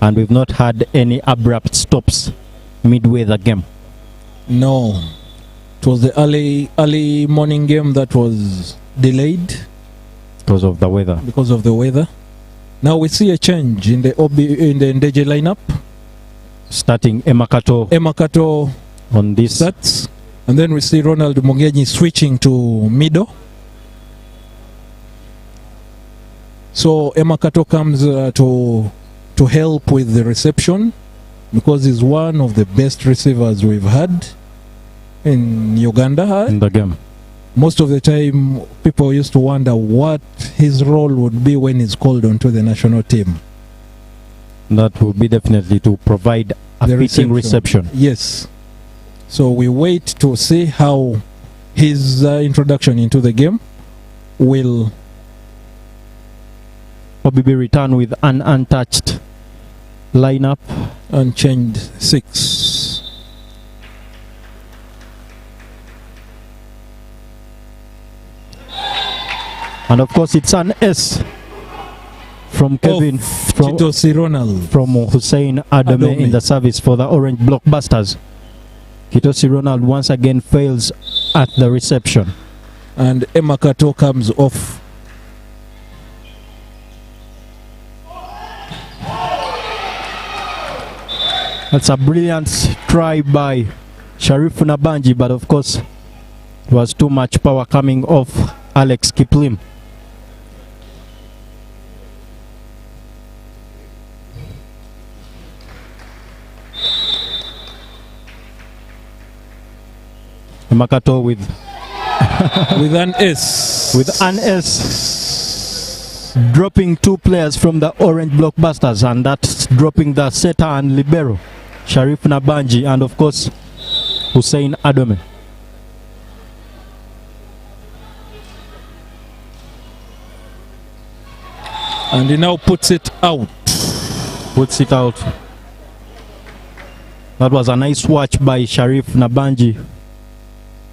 [SPEAKER 2] and we've not had any abrupt stops midway the game.
[SPEAKER 3] No, it was the early morning game that was delayed
[SPEAKER 2] because of the weather.
[SPEAKER 3] Now we see a change in the Ndejje lineup,
[SPEAKER 2] starting Emakato on this
[SPEAKER 3] sets, and then we see Ronald Mugenyi switching to middle. So Emakato comes to help with the reception because he's one of the best receivers we've had in Uganda.
[SPEAKER 2] In the game.
[SPEAKER 3] Most of the time people used to wonder what his role would be when he's called onto the national team.
[SPEAKER 2] That will be definitely to provide a fitting reception.
[SPEAKER 3] Yes. So we wait to see how his introduction into the game will
[SPEAKER 2] OBB return with an untouched lineup.
[SPEAKER 3] Unchanged 6.
[SPEAKER 2] And of course it's an S from Kevin, from Hussein Adome in the service for the Orange Blockbusters. Kitosi Ronald once again fails at the reception.
[SPEAKER 3] And Emakato comes off.
[SPEAKER 2] That's a brilliant try by Sharif Nabanji, but of course it was too much power coming off Alex Kiplim. Makato with
[SPEAKER 3] an S.
[SPEAKER 2] With an S. Dropping 2 players from the Orange Blockbusters, and that's dropping the setter and libero, Sharif Nabanji, and of course Hussein Adome.
[SPEAKER 3] And he now puts it out.
[SPEAKER 2] That was a nice watch by Sharif Nabanji,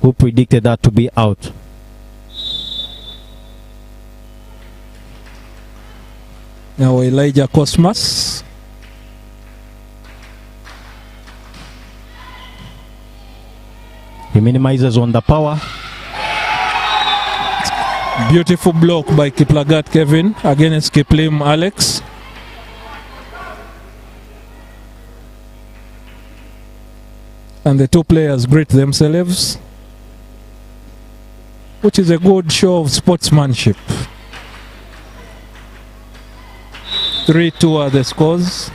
[SPEAKER 2] who predicted that to be out.
[SPEAKER 3] Now Elijah Cosmas.
[SPEAKER 2] He minimizes on the power.
[SPEAKER 3] Beautiful block by Kiplagat Kevin against Kiplim Alex. And the two players greet themselves, which is a good show of sportsmanship. 3-2 are the scores.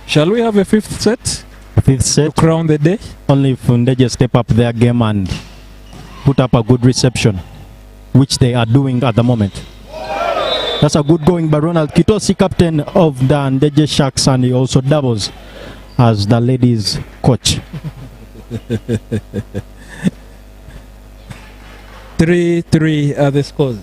[SPEAKER 3] Shall we have a fifth set?
[SPEAKER 2] A fifth set.
[SPEAKER 3] To crown the day?
[SPEAKER 2] Only if Ndejje step up their game and put up a good reception, which they are doing at the moment. That's a good going by Ronald Kitosi, captain of the Ndejje Sharks, and he also doubles as the ladies' coach.
[SPEAKER 3] 3-3 are the scores.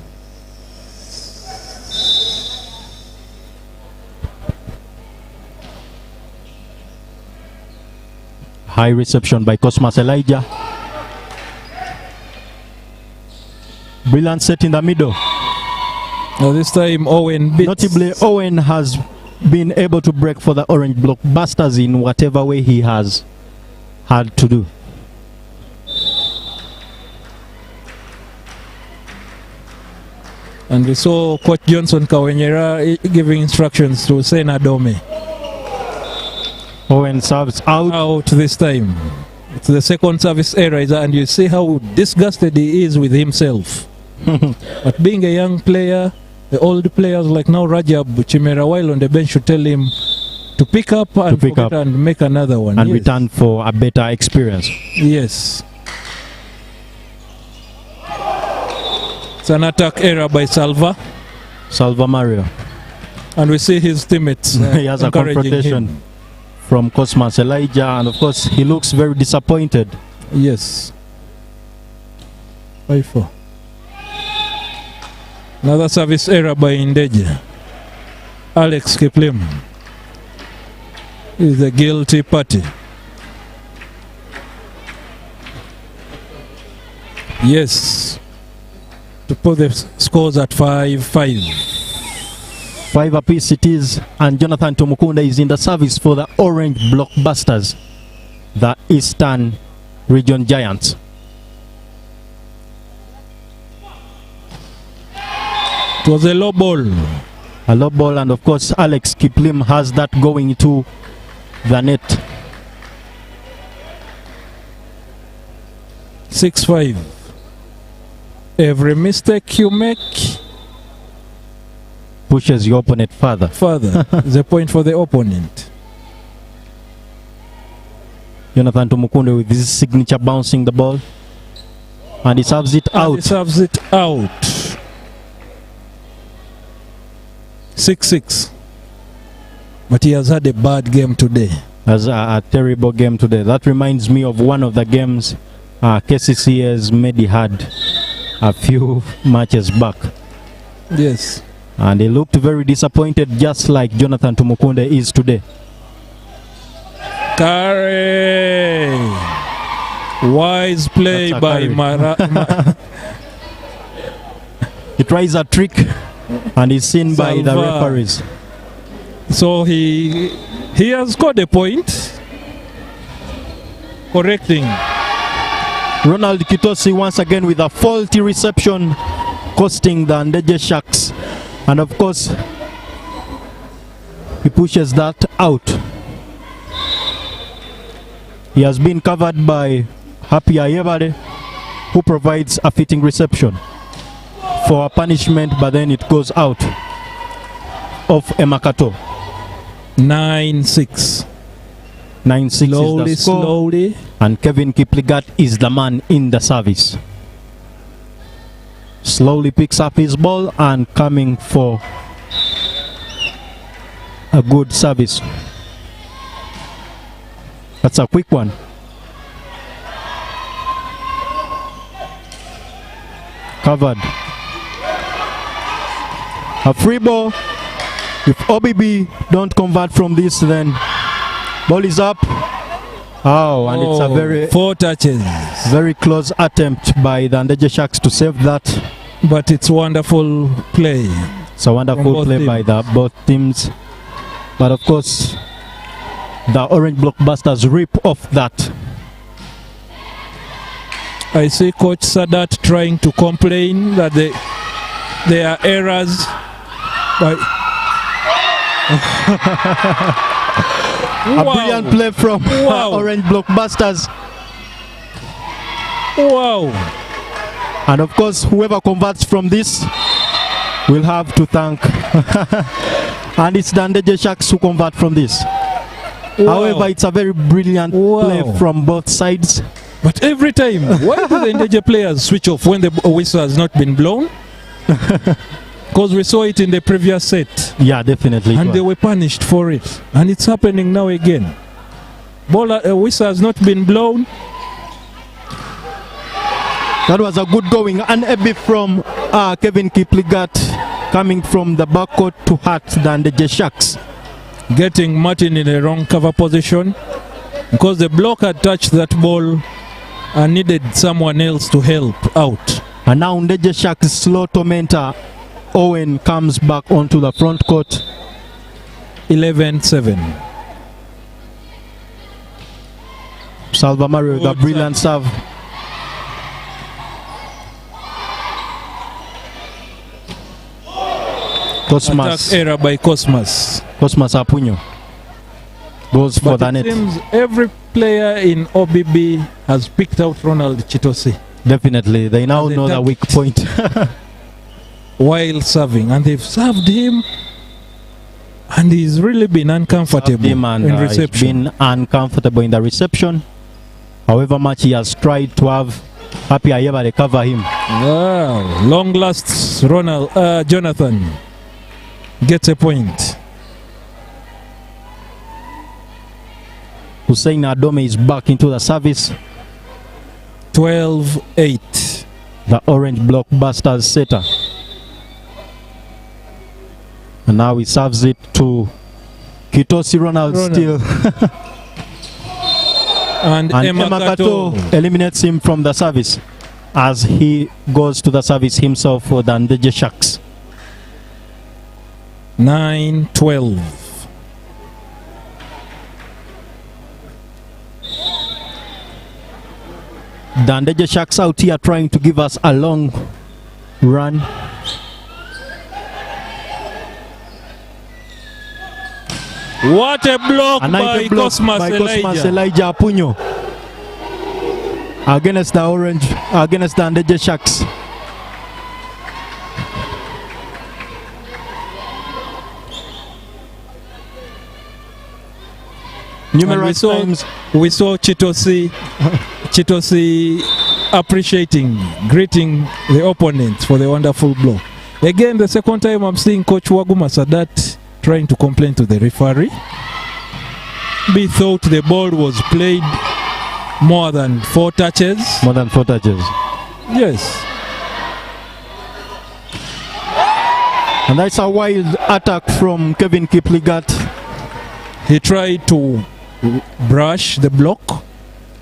[SPEAKER 2] High reception by Cosmas Elijah. Brilliant set in the middle.
[SPEAKER 3] Now this time Owen beats.
[SPEAKER 2] Notably, Owen has been able to break for the Orange Blockbusters in whatever way he has had to do.
[SPEAKER 3] And we saw Coach Johnson Kawenyera giving instructions to Sena Dome.
[SPEAKER 2] Owen serves out
[SPEAKER 3] this time. It's the second service error, and you see how disgusted he is with himself. But being a young player, the old players like now Rajab Chimera, while on the bench, should tell him to pick up and make another one.
[SPEAKER 2] And return for a better experience.
[SPEAKER 3] Yes. It's an attack error by Salva
[SPEAKER 2] Mario.
[SPEAKER 3] And we see his teammates
[SPEAKER 2] he has a confrontation from Cosmas Elijah, and of course he looks very disappointed.
[SPEAKER 3] Yes. 5-4. Another service error by Ndejje. Alex Kiplim is the guilty party. Yes. To put the scores at 5-5.
[SPEAKER 2] 5 apiece it is, and Jonathan Tomukunda is in the service for the Orange Blockbusters, the Eastern Region Giants.
[SPEAKER 3] It was a low ball.
[SPEAKER 2] A low ball, and of course Alex Kiplim has that going to the net.
[SPEAKER 3] 6-5. Every mistake you make
[SPEAKER 2] pushes your opponent further.
[SPEAKER 3] Is a point for the opponent.
[SPEAKER 2] Jonathan Tomukunda with his signature bouncing the ball, and he serves it out.
[SPEAKER 3] 6-6. But he has had a bad game today.
[SPEAKER 2] Has a terrible game today. That reminds me of one of the games KCCA's Medi had a few matches back.
[SPEAKER 3] Yes.
[SPEAKER 2] And he looked very disappointed, just like Jonathan Tomukunda is today.
[SPEAKER 3] Carry. Wise play by Mara.
[SPEAKER 2] He tries a trick and is seen by the referees.
[SPEAKER 3] So he has scored a point. Correcting.
[SPEAKER 2] Ronald Kitosi once again with a faulty reception, costing the Ndejje Sharks. And of course, he pushes that out. He has been covered by Happy Ayebade, who provides a fitting reception for a punishment, but then it goes out of Emakato.
[SPEAKER 3] 9-6.
[SPEAKER 2] 9-6 is the score.
[SPEAKER 3] Slowly.
[SPEAKER 2] And Kevin Kipligat is the man in the service. Slowly picks up his ball and coming for a good service. That's a quick one. Covered. A free ball. If OBB don't convert from this, then ball is up. Oh, and it's a very
[SPEAKER 3] 4 touches.
[SPEAKER 2] Very close attempt by the Ndejje Sharks to save that.
[SPEAKER 3] But it's wonderful play.
[SPEAKER 2] It's a wonderful play by both teams. But of course, the Orange Blockbusters rip off that.
[SPEAKER 3] I see Coach Sadat trying to complain that there are errors. But
[SPEAKER 2] A brilliant play from Orange Blockbusters.
[SPEAKER 3] Wow.
[SPEAKER 2] And of course, whoever converts from this will have to thank. And it's the Ndejje Sharks who convert from this.
[SPEAKER 3] Wow.
[SPEAKER 2] However, it's a very brilliant play from both sides.
[SPEAKER 3] But every time, why do the Ndejje players switch off when the whistle has not been blown? Because we saw it in the previous set.
[SPEAKER 2] Yeah, definitely.
[SPEAKER 3] And they were punished for it. And it's happening now again. Whistle has not been blown.
[SPEAKER 2] That was a good going. And a bit from Kevin Kipligat coming from the backcourt to hurt the Ndejje Sharks.
[SPEAKER 3] Getting Martin in the wrong cover position. Because the block had touched that ball and needed someone else to help out.
[SPEAKER 2] And now Ndejje Sharks' slow tormentor Owen comes back onto the front court.
[SPEAKER 3] 11-7.
[SPEAKER 2] Salva Mario, the brilliant serve. Cosmas.
[SPEAKER 3] Attack error by Cosmas.
[SPEAKER 2] Cosmas Apunyo goes for the net.
[SPEAKER 3] It seems every player in OBB has picked out Ronald Chitosi.
[SPEAKER 2] Definitely, they now know the weak point.
[SPEAKER 3] While serving, and they've served him, and he's really been uncomfortable in reception.
[SPEAKER 2] He's been uncomfortable in the reception. However much he has tried to have Happy Ayeva recover him.
[SPEAKER 3] Wow, long lasts Jonathan gets a point.
[SPEAKER 2] Hussein Adome is back into the service.
[SPEAKER 3] 12-8.
[SPEAKER 2] The Orange Blockbusters setter. And now he serves it to Kitosi Ronald still.
[SPEAKER 3] And Emma Kato
[SPEAKER 2] eliminates him from the service as he goes to the service himself for the Ndejje Sharks.
[SPEAKER 3] 9-12.
[SPEAKER 2] The Ndejje Sharks out here trying to give us a long run.
[SPEAKER 3] What a block by Cosmas
[SPEAKER 2] Elijah Apunyo against the Ndejje Sharks. Numerous times
[SPEAKER 3] we saw Chitosi appreciating, greeting the opponent for the wonderful block. Again, the second time I'm seeing Coach Waguma Sadat trying to complain to the referee. He thought the ball was played more than 4 touches.
[SPEAKER 2] More than 4 touches.
[SPEAKER 3] Yes.
[SPEAKER 2] And that's a wild attack from Kevin Kipligat.
[SPEAKER 3] He tried to brush the block,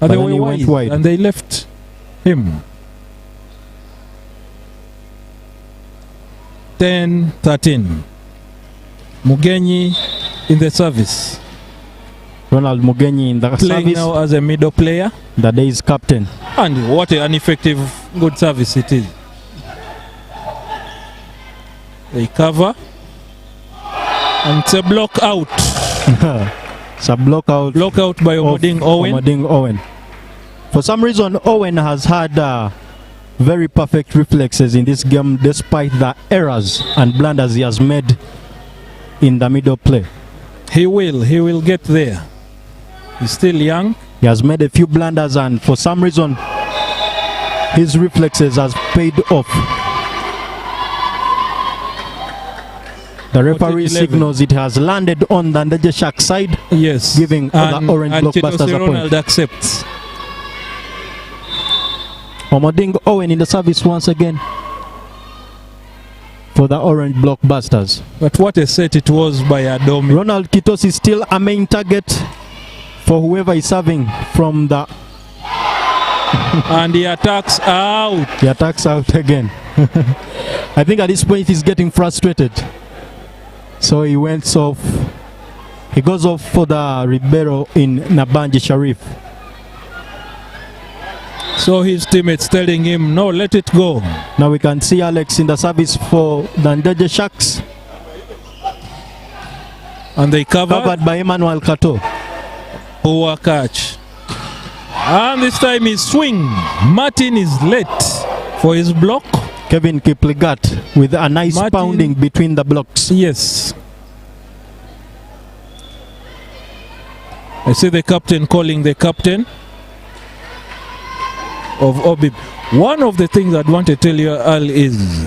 [SPEAKER 3] and they went wide, and they left him. 10-13. Mugenyi in the service.
[SPEAKER 2] Ronald Mugenyi in the
[SPEAKER 3] playing
[SPEAKER 2] service.
[SPEAKER 3] Now as a middle player.
[SPEAKER 2] The day's captain.
[SPEAKER 3] And what an effective, good service it is. They cover. And it's a block out.
[SPEAKER 2] It's a block out.
[SPEAKER 3] Block out by Omoding
[SPEAKER 2] Owen. For some reason, Owen has had very perfect reflexes in this game despite the errors and blunders he has made in the middle play.
[SPEAKER 3] He will get there. He's still young.
[SPEAKER 2] He has made a few blunders, and for some reason his reflexes has paid off. The referee signals it has landed on the Ndejje Sharks side.
[SPEAKER 3] Yes.
[SPEAKER 2] Giving the Orange Blockbusters a point.
[SPEAKER 3] Ronald accepts.
[SPEAKER 2] Omoding Owen in the service once again for the Orange Blockbusters.
[SPEAKER 3] But what a set it was by Adomi.
[SPEAKER 2] Ronald Kitos is still a main target for whoever is serving from the...
[SPEAKER 3] And he attacks out.
[SPEAKER 2] He attacks out again. I think at this point he's getting frustrated. So he went off. He goes off for the Ribeiro in Nabanji Sharif.
[SPEAKER 3] So his teammates telling him, no, let it go.
[SPEAKER 2] Now we can see Alex in the service for the Ndejje Sharks.
[SPEAKER 3] And they covered
[SPEAKER 2] by Emmanuel Kato.
[SPEAKER 3] Poor catch. And this time he swing. Martin is late for his block.
[SPEAKER 2] Kevin Kipligat with a nice pounding between the blocks.
[SPEAKER 3] Yes. I see the captain calling the captain of OBB. One of the things I want to tell you, Al, is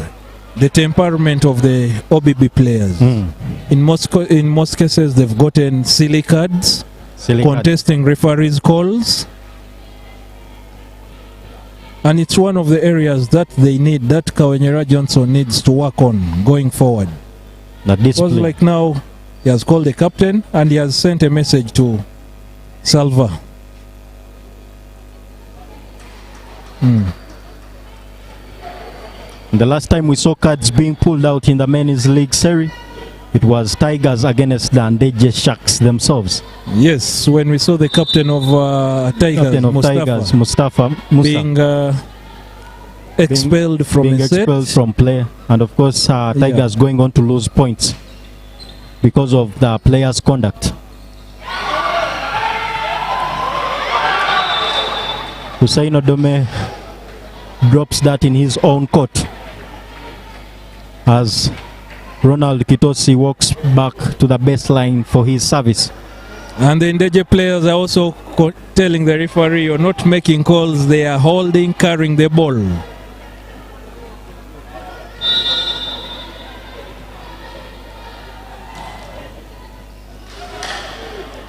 [SPEAKER 3] the temperament of the OBB players. In most cases, they've gotten silly cards, contesting referees' calls. And it's one of the areas that they need, that Kawanyera Johnson needs to work on going forward. Because like now, he has called the captain and he has sent a message to Salva.
[SPEAKER 2] The last time we saw cards being pulled out in the men's league series, it was Tigers against the Ndejje Sharks themselves.
[SPEAKER 3] Yes, when we saw the captain of Tigers,
[SPEAKER 2] Mustafa
[SPEAKER 3] being expelled
[SPEAKER 2] from play, and of course Tigers going on to lose points because of the players' conduct. Hussein Odome drops that in his own court as Ronald Kitosi walks back to the baseline for his service.
[SPEAKER 3] And the Ndejje players are also telling the referee, you're not making calls, they are holding, carrying the ball.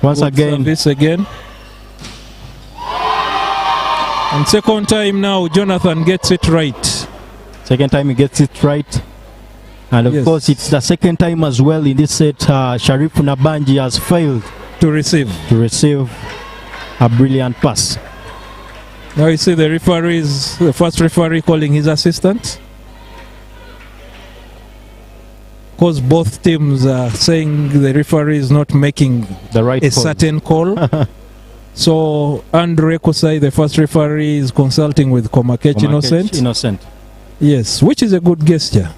[SPEAKER 2] Once again.
[SPEAKER 3] This again. And second time now, Jonathan gets it right.
[SPEAKER 2] Second time he gets it right. And of course, it's the second time as well in this set, Sharif Nabanji has failed
[SPEAKER 3] to receive
[SPEAKER 2] a brilliant pass.
[SPEAKER 3] Now you see the first referee calling his assistant. Because both teams are saying the referee is not making a certain call. So Andre Kusai, the first referee, is consulting with Komakech Innocent. Yes, which is a good gesture.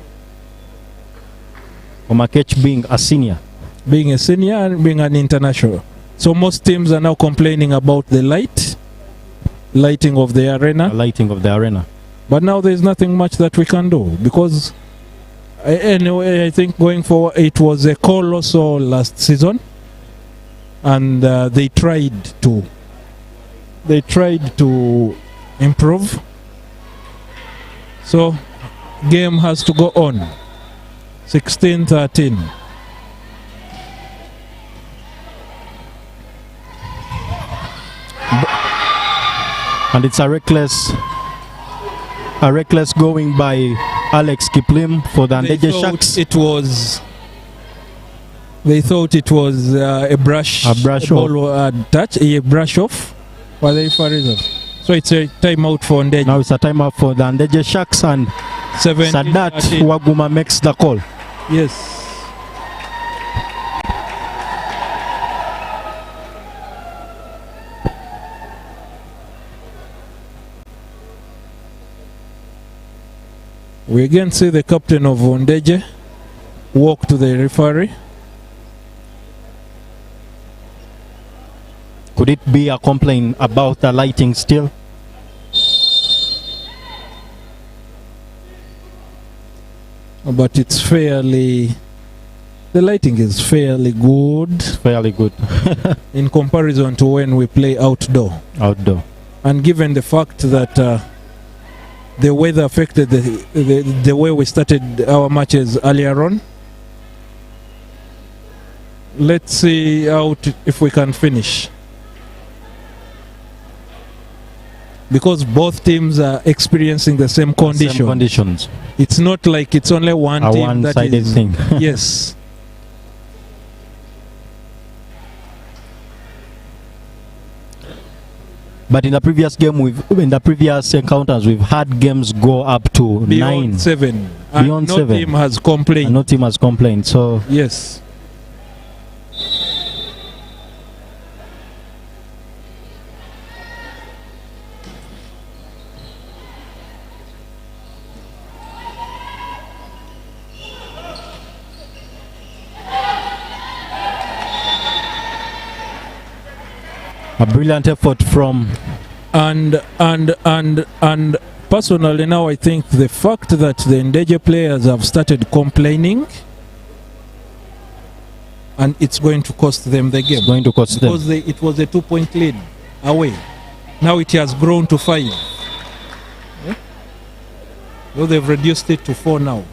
[SPEAKER 2] Komakech being a senior.
[SPEAKER 3] Being a senior and being an international. So most teams are now complaining about the lighting of the arena.
[SPEAKER 2] Lighting of the arena.
[SPEAKER 3] But now there's nothing much that we can do, because anyway, I think going forward, it was a call also last season, and they tried to improve. So game has to go on. 16-13.
[SPEAKER 2] And it's a reckless going by Alex Kiplim for the Ndejje Sharks.
[SPEAKER 3] They thought it was a brush off. While the referee off. So it's a timeout for Ndejje.
[SPEAKER 2] Now it's a timeout for the Ndejje Sharks, and Sadat Waguma makes the call.
[SPEAKER 3] Yes. We again see the captain of Ndejje walk to the referee.
[SPEAKER 2] Could it be a complaint about the lighting still?
[SPEAKER 3] But it's the lighting is fairly good.
[SPEAKER 2] Fairly good.
[SPEAKER 3] In comparison to when we play outdoor. And given the fact that the weather affected the way we started our matches earlier on, let's see if we can finish. Because both teams are experiencing the same conditions. It's not like it's only one team that is
[SPEAKER 2] thing.
[SPEAKER 3] Yes.
[SPEAKER 2] But in the previous encounters, we've had games go up to
[SPEAKER 3] beyond
[SPEAKER 2] 9.
[SPEAKER 3] 7.
[SPEAKER 2] Beyond 7.
[SPEAKER 3] No team has complained.
[SPEAKER 2] No team has complained. So
[SPEAKER 3] yes.
[SPEAKER 2] A brilliant effort from...
[SPEAKER 3] And personally now I think the fact that the Ndejje players have started complaining, and it's going to cost them the game.
[SPEAKER 2] It's going to cost them.
[SPEAKER 3] Because it was a 2-point lead away. Now it has grown to 5. Yeah? So they've reduced it to 4 now.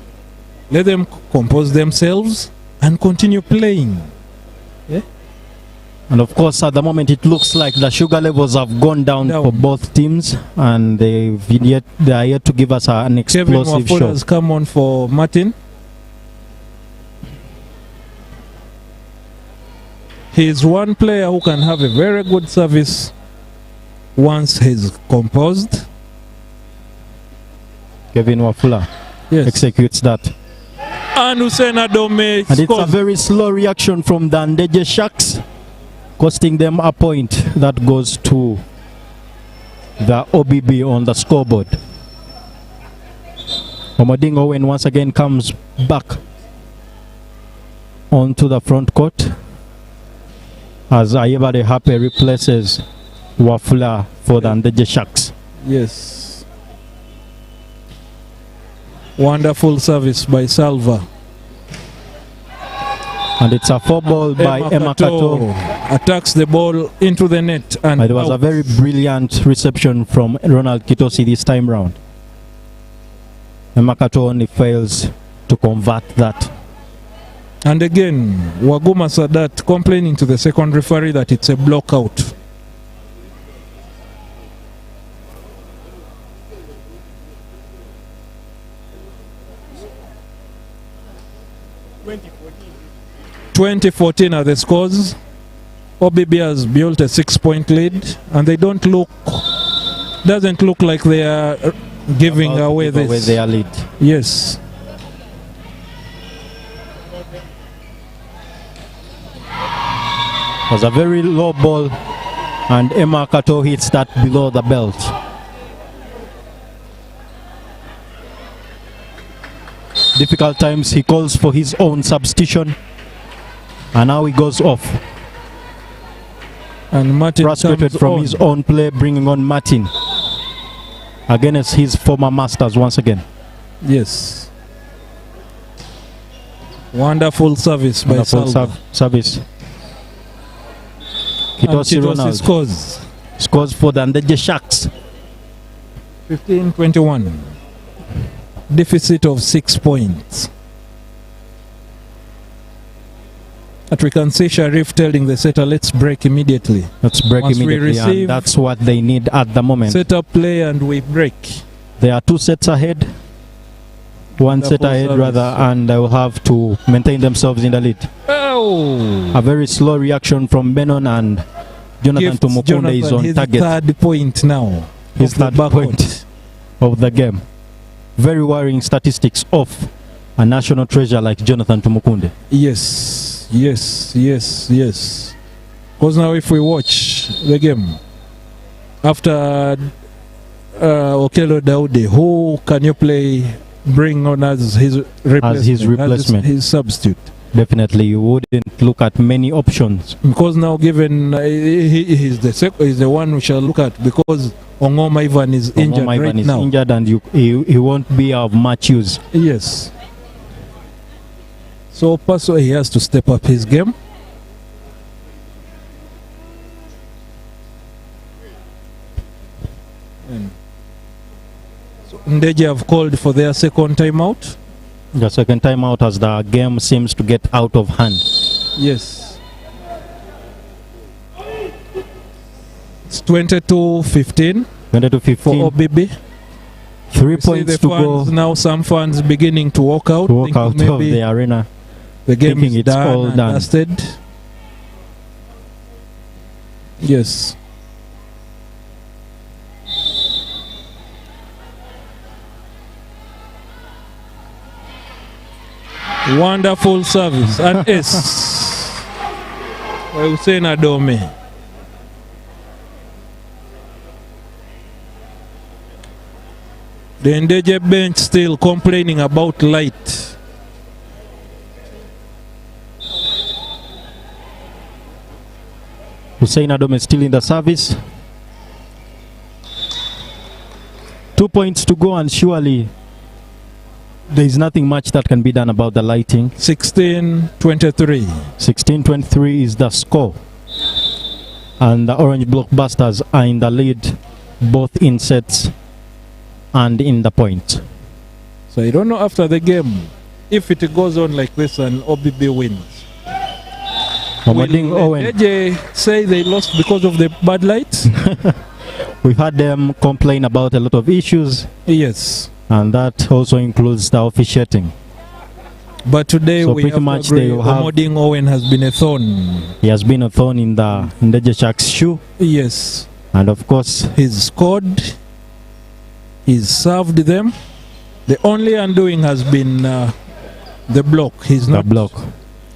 [SPEAKER 3] Let them compose themselves and continue playing. Yeah?
[SPEAKER 2] And of course, at the moment, it looks like the sugar levels have gone down for both teams, and they are yet to give us an explosive
[SPEAKER 3] Kevin
[SPEAKER 2] show.
[SPEAKER 3] has come on for Martin. He is one player who can have a very good service once he's composed.
[SPEAKER 2] Kevin Wafula executes that.
[SPEAKER 3] And Hussein Adome.
[SPEAKER 2] And it's a very slow reaction from the Ndejje Sharks, costing them a point that goes to the OBB on the scoreboard. Omoding Owen once again comes back onto the front court as Ayebade Hape replaces Wafula for the Ndejje Sharks.
[SPEAKER 3] Yes. Wonderful service by Salva.
[SPEAKER 2] And it's a 4-ball by Emma Kato.
[SPEAKER 3] Attacks the ball into the net. And
[SPEAKER 2] it was a very brilliant reception from Ronald Kitosi this time round. Emma Kato only fails to convert that.
[SPEAKER 3] And again, Waguma Sadat complaining to the second referee that it's a block out. $20-14 are the scores. OBB has built a 6-point lead, and they doesn't look like they are giving away
[SPEAKER 2] their lead.
[SPEAKER 3] Yes.
[SPEAKER 2] It was a very low ball, and Emma Kato hits that below the belt. Difficult times, he calls for his own substitution, and now he goes off.
[SPEAKER 3] And Martin
[SPEAKER 2] frustrated from his own play, bringing on Martin against his former masters once again.
[SPEAKER 3] Yes. Wonderful service by Salva.
[SPEAKER 2] Service. Kitosi Ronald scores for the Ndejje Sharks.
[SPEAKER 3] 15-21. Deficit of 6 points. But we can see Sharif telling the setter, let's break immediately.
[SPEAKER 2] Let's break immediately, and that's what they need at the moment.
[SPEAKER 3] Set up play and we break.
[SPEAKER 2] There are 2 sets ahead. One set ahead rather, and they will have to maintain themselves in the lead.
[SPEAKER 3] Oh!
[SPEAKER 2] A very slow reaction from Benon, and Jonathan Tumukunde is on target.
[SPEAKER 3] His 3rd point now.
[SPEAKER 2] His 3rd point of the game. Very worrying statistics of a national treasure like Jonathan Tumukunde.
[SPEAKER 3] Yes, yes, yes, yes. Because now if we watch the game, after Okello Daudi, who can you bring on as his replacement? His substitute?
[SPEAKER 2] Definitely, you wouldn't look at many options.
[SPEAKER 3] Because now given he's the one we shall look at, because Ongoma Ivan is injured right now.
[SPEAKER 2] Injured, and he won't be of much use.
[SPEAKER 3] Yes. So Paso, he has to step up his game. And so Ndejje have called for their second timeout.
[SPEAKER 2] The second timeout as the game seems to get out of hand.
[SPEAKER 3] Yes. It's 22-15.
[SPEAKER 2] 22-15
[SPEAKER 3] for OBB.
[SPEAKER 2] 3 points to go.
[SPEAKER 3] Now some fans beginning to walk out.
[SPEAKER 2] Walk out of the arena.
[SPEAKER 3] The game is done and dusted. Yes. Wonderful service. And S. Hussein Adome. The Ndejje bench still complaining about light.
[SPEAKER 2] Hussein Adom is still in the service. 2 points to go, and surely there is nothing much that can be done about the lighting.
[SPEAKER 3] 16-23.
[SPEAKER 2] 16-23 is the score. And the Orange Blockbusters are in the lead, both in sets and in the point.
[SPEAKER 3] So I don't know after the game, if it goes on like this and OBB wins. Ndejje say they lost because of the bad lights?
[SPEAKER 2] We've had them complain about a lot of issues.
[SPEAKER 3] Yes.
[SPEAKER 2] And that also includes the officiating.
[SPEAKER 3] But today
[SPEAKER 2] so
[SPEAKER 3] we
[SPEAKER 2] pretty
[SPEAKER 3] have
[SPEAKER 2] much
[SPEAKER 3] to agree, Omoding Owen has been a thorn.
[SPEAKER 2] He has been a thorn in the Ndejje Sharks' shoe.
[SPEAKER 3] Yes.
[SPEAKER 2] And of course,
[SPEAKER 3] he's scored. He's served them. The only undoing has been the block. He's not
[SPEAKER 2] the block.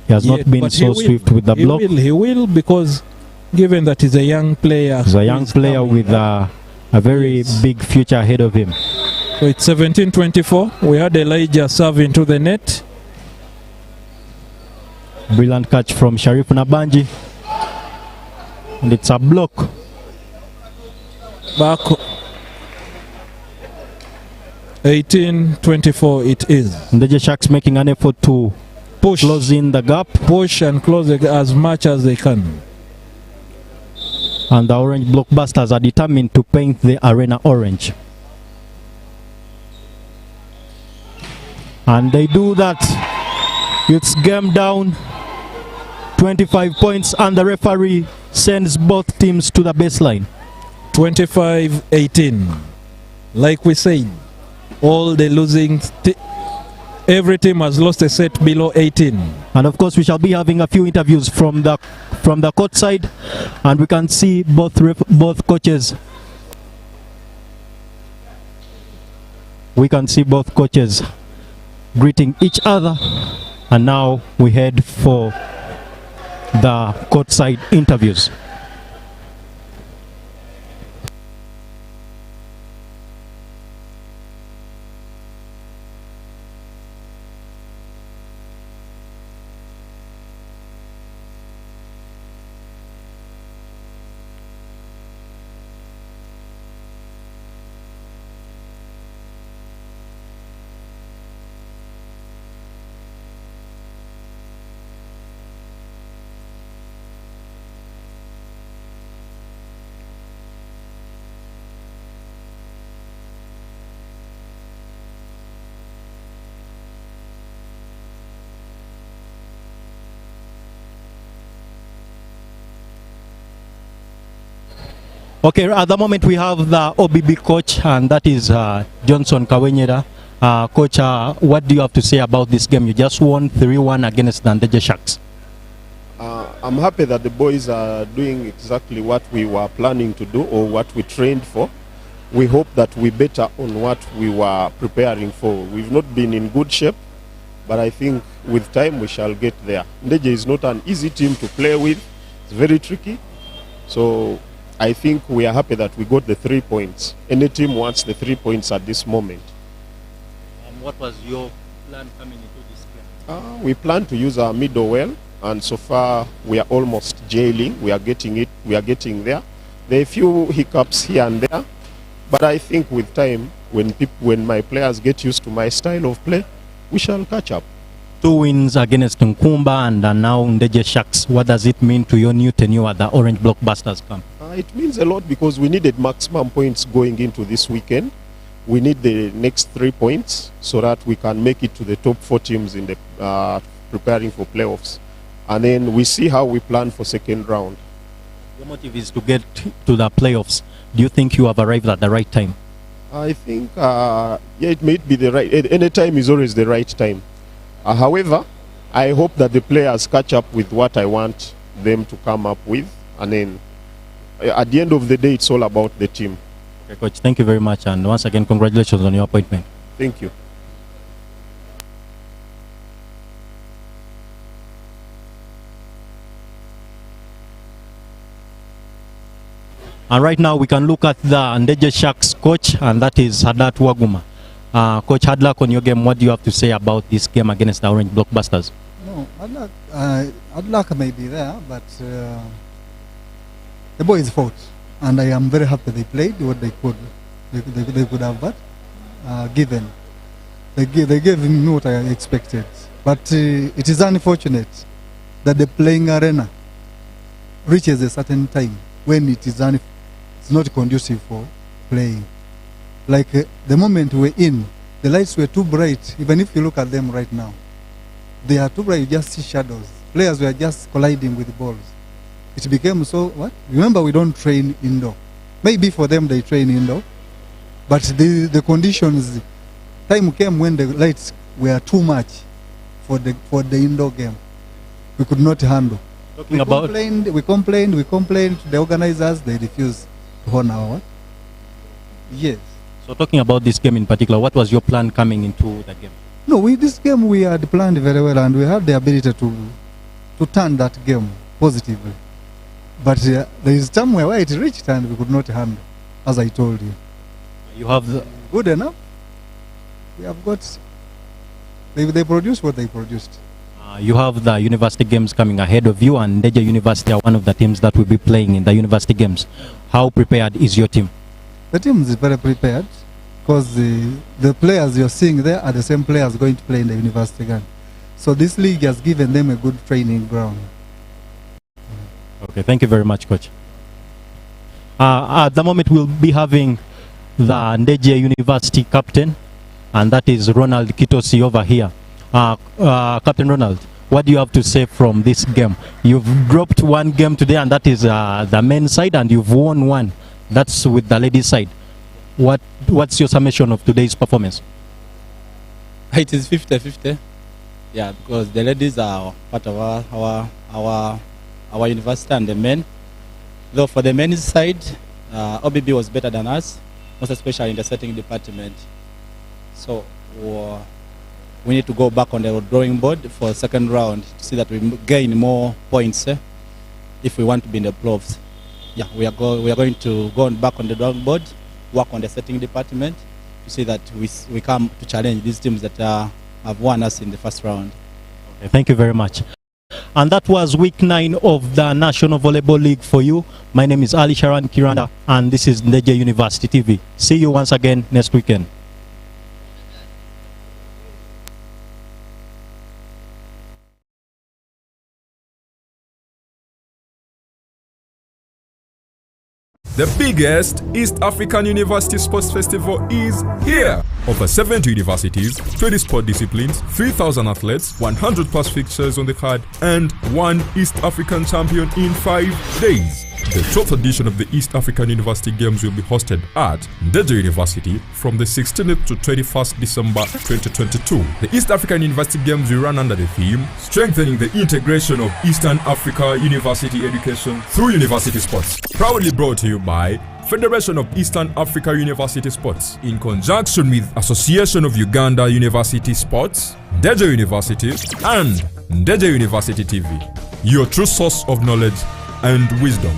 [SPEAKER 2] He has not been so swift with the block.
[SPEAKER 3] He will, because given that he's a young player.
[SPEAKER 2] He's a young player with a very big future ahead of him.
[SPEAKER 3] So it's 17-24. We had Elijah serve into the net.
[SPEAKER 2] Brilliant catch from Sharif Nabanji. And it's a block.
[SPEAKER 3] Back. 18-24 it is.
[SPEAKER 2] Ndejje Sharks making an effort to close in the gap.
[SPEAKER 3] Push and close it as much as they can.
[SPEAKER 2] And the Orange Blockbusters are determined to paint the arena orange. And they do that. It's game down. 25 points, and the referee sends both teams to the baseline.
[SPEAKER 3] 25-18. Like we said, all the losing, every team has lost a set below 18.
[SPEAKER 2] And of course, we shall be having a few interviews from the court side, and we can see both coaches. We can see both coaches greeting each other, and now we head for the courtside interviews. Okay, at the moment we have the OBB coach, and that is Johnson Kawenyera. Coach, what do you have to say about this game? You just won 3-1 against the Ndejje Sharks.
[SPEAKER 4] I'm happy that the boys are doing exactly what we were planning to do, or what we trained for. We hope that we better on what we were preparing for. We've not been in good shape, but I think with time we shall get there. Ndejje is not an easy team to play with. It's very tricky. So I think we are happy that we got the 3 points. Any team wants the 3 points at this moment.
[SPEAKER 2] What was your plan coming into this game?
[SPEAKER 4] We plan to use our middle well, and so far we are almost jailing. We are getting it. We are getting there. There are a few hiccups here and there, but I think with time, when my players get used to my style of play, we shall catch up.
[SPEAKER 2] 2 wins against Nkumba and now Ndejje Sharks. What does it mean to your new tenure at the Orange Blockbusters camp?
[SPEAKER 4] It means a lot, because we needed maximum points going into this weekend. We need the next 3 points so that we can make it to the top 4 teams in the preparing for playoffs. And then we see how we plan for second round.
[SPEAKER 2] Your motive is to get to the playoffs. Do you think you have arrived at the right time?
[SPEAKER 4] I think, yeah, it may be the right. Any time is always the right time. However, I hope that the players catch up with what I want them to come up with, and then at the end of the day, it's all about the team.
[SPEAKER 2] Okay, Coach, thank you very much, and once again, congratulations on your appointment.
[SPEAKER 4] Thank you.
[SPEAKER 2] And right now, we can look at the Ndejje Sharks coach, and that is Hadat Waguma. Coach, hard luck on your game. What do you have to say about this game against the Orange Blockbusters?
[SPEAKER 5] No, hard luck may be there, but the boys fought, and I am very happy they played what they could. They could have given. They gave me what I expected. But it is unfortunate that the playing arena reaches a certain time when it's not conducive for playing. Like the moment we're in, the lights were too bright. Even if you look at them right now, they are too bright, you just see shadows. Players were just colliding with the balls. It became so, what? Remember, we don't train indoor. Maybe for them they train indoor, but the conditions, time came when the lights were too much for the indoor game. We could not handle. We complained to the organizers, they refused to honor our. Yes.
[SPEAKER 2] So talking about this game in particular, what was your plan coming into the game?
[SPEAKER 5] No, this game we had planned very well, and we had the ability to turn that game positively. But there is somewhere where it reached and we could not handle, as I told you.
[SPEAKER 2] You have the...
[SPEAKER 5] Good enough. We have got... They produced what they produced.
[SPEAKER 2] You have the university games coming ahead of you, and Ndejje University are one of the teams that will be playing in the university games. How prepared is your team?
[SPEAKER 5] The team is very prepared, because the players you're seeing there are the same players going to play in the university game. So this league has given them a good training ground.
[SPEAKER 2] Okay, thank you very much, Coach. At the moment, we'll be having the Ndejje University captain, and that is Ronald Kitosi over here. Captain Ronald, what do you have to say from this game? You've dropped one game today, and that is the men's side, and you've won one. That's with the ladies' side. What's your summation of today's performance?
[SPEAKER 6] It is 50-50. Yeah, because the ladies are part of our university and the men. Though for the men's side, OBB was better than us, most especially in the setting department. So we need to go back on the drawing board for second round to see that we gain more points if we want to be in the playoffs. Yeah, we are going to go back on the drawing board, work on the setting department to see that we come to challenge these teams that have won us in the first round.
[SPEAKER 2] Okay, thank you very much. And that was week 9 of the National Volleyball League for you. My name is Ali Sharan Kiranda, and this is Ndejje University TV. See you once again next weekend.
[SPEAKER 1] The biggest East African University Sports Festival is here. Over 70 universities, 20 sport disciplines, 3,000 athletes, 100 plus fixtures on the card, and one East African champion in 5 days. The 12th edition of the East African University Games will be hosted at Ndejje University from the 16th to 21st December 2022. The East African University Games will run under the theme Strengthening the Integration of Eastern Africa University Education through University Sports. Proudly brought to you by Federation of Eastern Africa University Sports in conjunction with Association of Uganda University Sports, Ndejje University, and Ndejje University TV. Your true source of knowledge and wisdom.